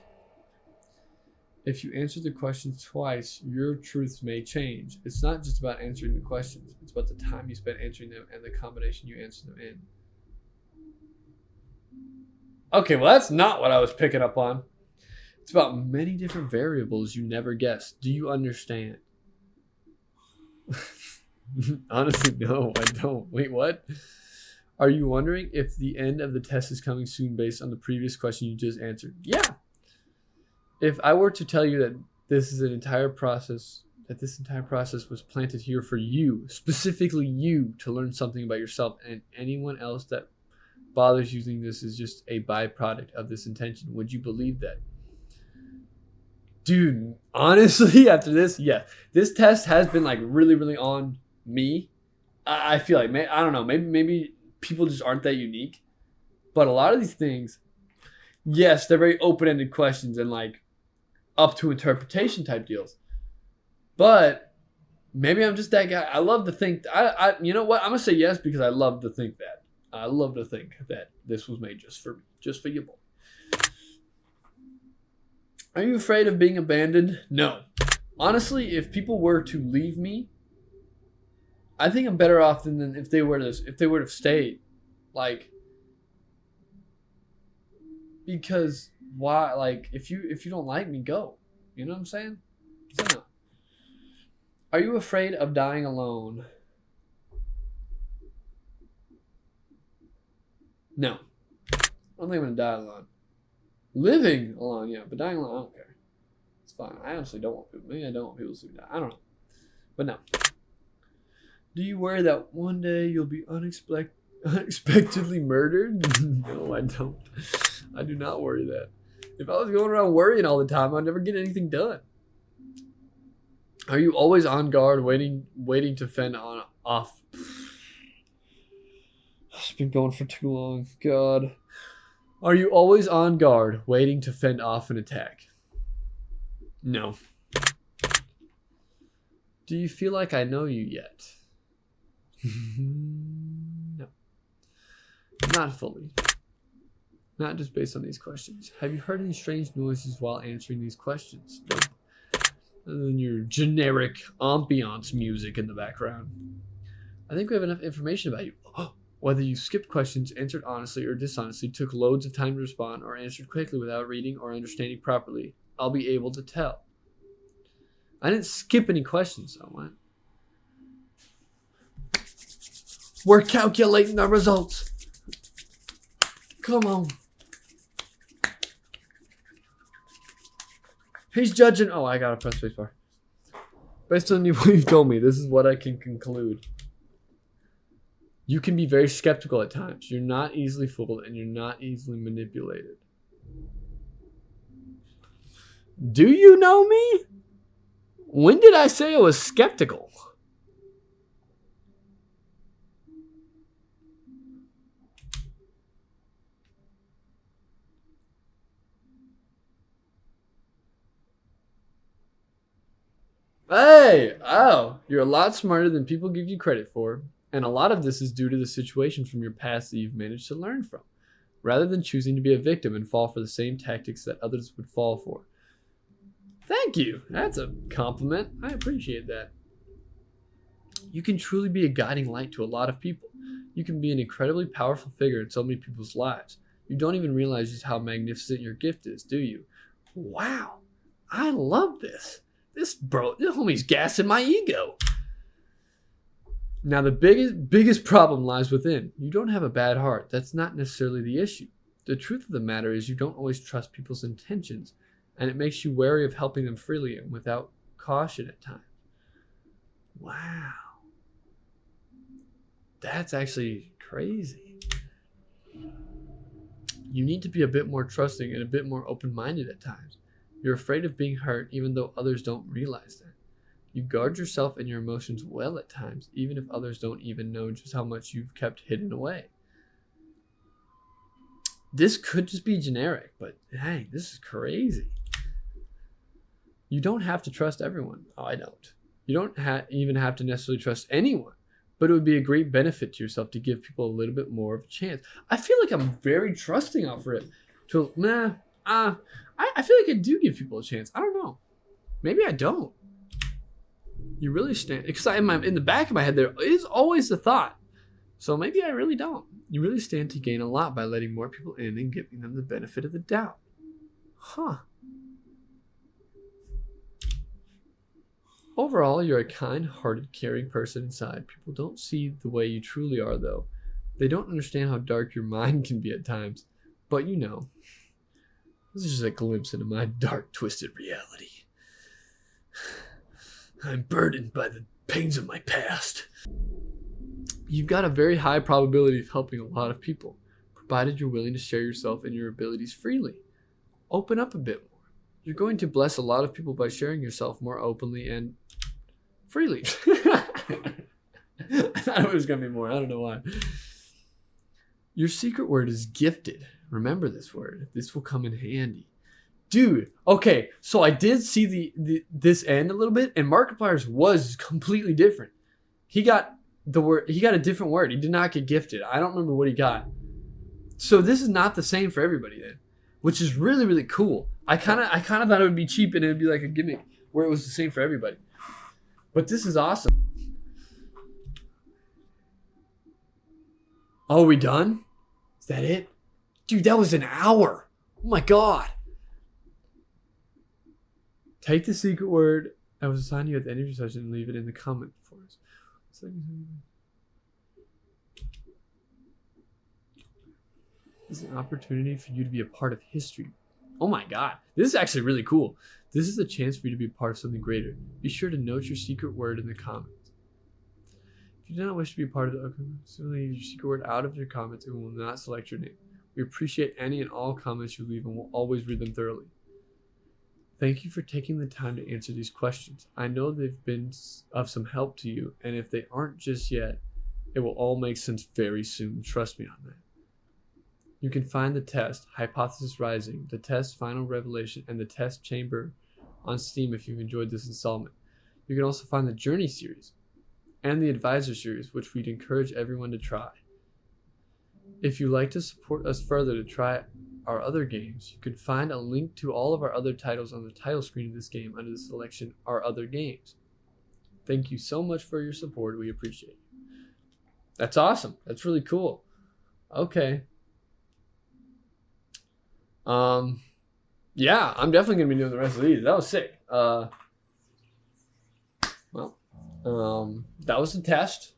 If you answer the questions twice, your truths may change. It's not just about answering the questions. It's about the time you spend answering them and the combination you answer them in. Okay, well, that's not what I was picking up on. It's about many different variables you never guessed. Do you understand? Honestly, no, I don't. Wait, what? Are you wondering if the end of the test is coming soon based on the previous question you just answered? Yeah. If I were to tell you that this entire process was planted here for you, specifically you, to learn something about yourself, and anyone else that bothers using this is just a byproduct of this intention, would you believe that? Dude, honestly, after this, yeah, this test has been like really, really on me. I feel like, I don't know, maybe people just aren't that unique, but a lot of these things, yes, they're very open-ended questions and like up to interpretation type deals. But maybe I'm just that guy. I love to think. I you know what? I'm gonna say yes because I love to think that. I love to think that this was made just for you, boy. Are you afraid of being abandoned? No. Honestly, if people were to leave me, I think I'm better off than if they were to have stayed. Like, because why? Like, if you don't like me, go. You know what I'm saying? So no. Are you afraid of dying alone? No. I don't think I'm gonna die alone. Living alone, yeah, but dying alone, I don't care. It's fine. I honestly don't want people. Maybe I don't want people to see me die. I don't know. But no. Do you worry that one day you'll be unexpectedly murdered? No, I don't. I do not worry that. If I was going around worrying all the time, I'd never get anything done. Are you always on guard, waiting to fend off? It's been going for too long. God. Are you always on guard, waiting to fend off an attack? No. Do you feel like I know you yet? No. Not fully. Not just based on these questions. Have you heard any strange noises while answering these questions? Nope. Other than your generic ambiance music in the background. I think we have enough information about you. Whether you skipped questions, answered honestly or dishonestly, took loads of time to respond, or answered quickly without reading or understanding properly, I'll be able to tell. I didn't skip any questions, though. What? We're calculating the results. Come on. He's judging. Oh, I gotta press spacebar. Based on what you've told me, this is what I can conclude. You can be very skeptical at times. You're not easily fooled and you're not easily manipulated. Do you know me? When did I say I was skeptical? Hey, oh, you're a lot smarter than people give you credit for. And a lot of this is due to the situation from your past that you've managed to learn from, rather than choosing to be a victim and fall for the same tactics that others would fall for. Thank you. That's a compliment. I appreciate that. You can truly be a guiding light to a lot of people. You can be an incredibly powerful figure in so many people's lives. You don't even realize just how magnificent your gift is, do you? Wow. I love this. This homie's gassing my ego. Now, the biggest problem lies within. You don't have a bad heart. That's not necessarily the issue. The truth of the matter is you don't always trust people's intentions, and it makes you wary of helping them freely and without caution at times. Wow. That's actually crazy. You need to be a bit more trusting and a bit more open-minded at times. You're afraid of being hurt even though others don't realize that. You guard yourself and your emotions well at times, even if others don't even know just how much you've kept hidden away. This could just be generic, but dang, this is crazy. You don't have to trust everyone. Oh, I don't. You don't even have to necessarily trust anyone, but it would be a great benefit to yourself to give people a little bit more of a chance. I feel like I'm very trusting off rip. I feel like I do give people a chance. I don't know. Maybe I don't. You really stand, because in the back of my head there is always the thought. So maybe I really don't. You really stand to gain a lot by letting more people in and giving them the benefit of the doubt. Huh. Overall, you're a kind-hearted, caring person inside. People don't see the way you truly are, though. They don't understand how dark your mind can be at times. But you know, this is just a glimpse into my dark, twisted reality. I'm burdened by the pains of my past. You've got a very high probability of helping a lot of people, provided you're willing to share yourself and your abilities freely. Open up a bit more. You're going to bless a lot of people by sharing yourself more openly and freely. I thought it was going to be more. I don't know why. Your secret word is gifted. Remember this word. This will come in handy. Dude, okay, so I did see this end a little bit, and Markiplier's was completely different. He got a different word. He did not get gifted. I don't remember what he got. So this is not the same for everybody then, which is really, really cool. I kind of thought it would be cheap and it would be like a gimmick where it was the same for everybody. But this is awesome. Oh, we done? Is that it? Dude, that was an hour. Oh my God. Take the secret word I was assigned you at the end of your session and leave it in the comment for us. This is an opportunity for you to be a part of history. Oh my God. This is actually really cool. This is a chance for you to be a part of something greater. Be sure to note your secret word in the comments. If you do not wish to be a part of the simply leave your secret word out of your comments and we will not select your name. We appreciate any and all comments you leave and will always read them thoroughly. Thank you for taking the time to answer these questions. I know they've been of some help to you, and if they aren't just yet, it will all make sense very soon. Trust me on that. You can find the test, Hypothesis Rising, the test Final Revelation, and the test Chamber on Steam if you've enjoyed this installment. You can also find the Journey series and the Advisor series, which we'd encourage everyone to try. If you'd like to support us further to try our other games, you can find a link to all of our other titles on the title screen of this game under the selection Our Other Games. Thank you so much for your support. We appreciate it. That's awesome. That's really cool. Okay. Yeah, I'm definitely going to be doing the rest of these. That was sick. That was the test.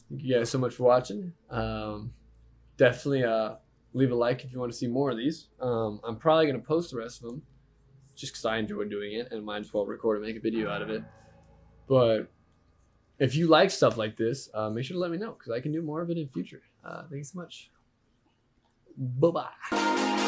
Thank you guys so much for watching. Definitely leave a like if you want to see more of these. I'm probably going to post the rest of them just because I enjoy doing it and might as well record and make a video out of it. But if you like stuff like this, make sure to let me know because I can do more of it in future. Thank you so much. Bye bye.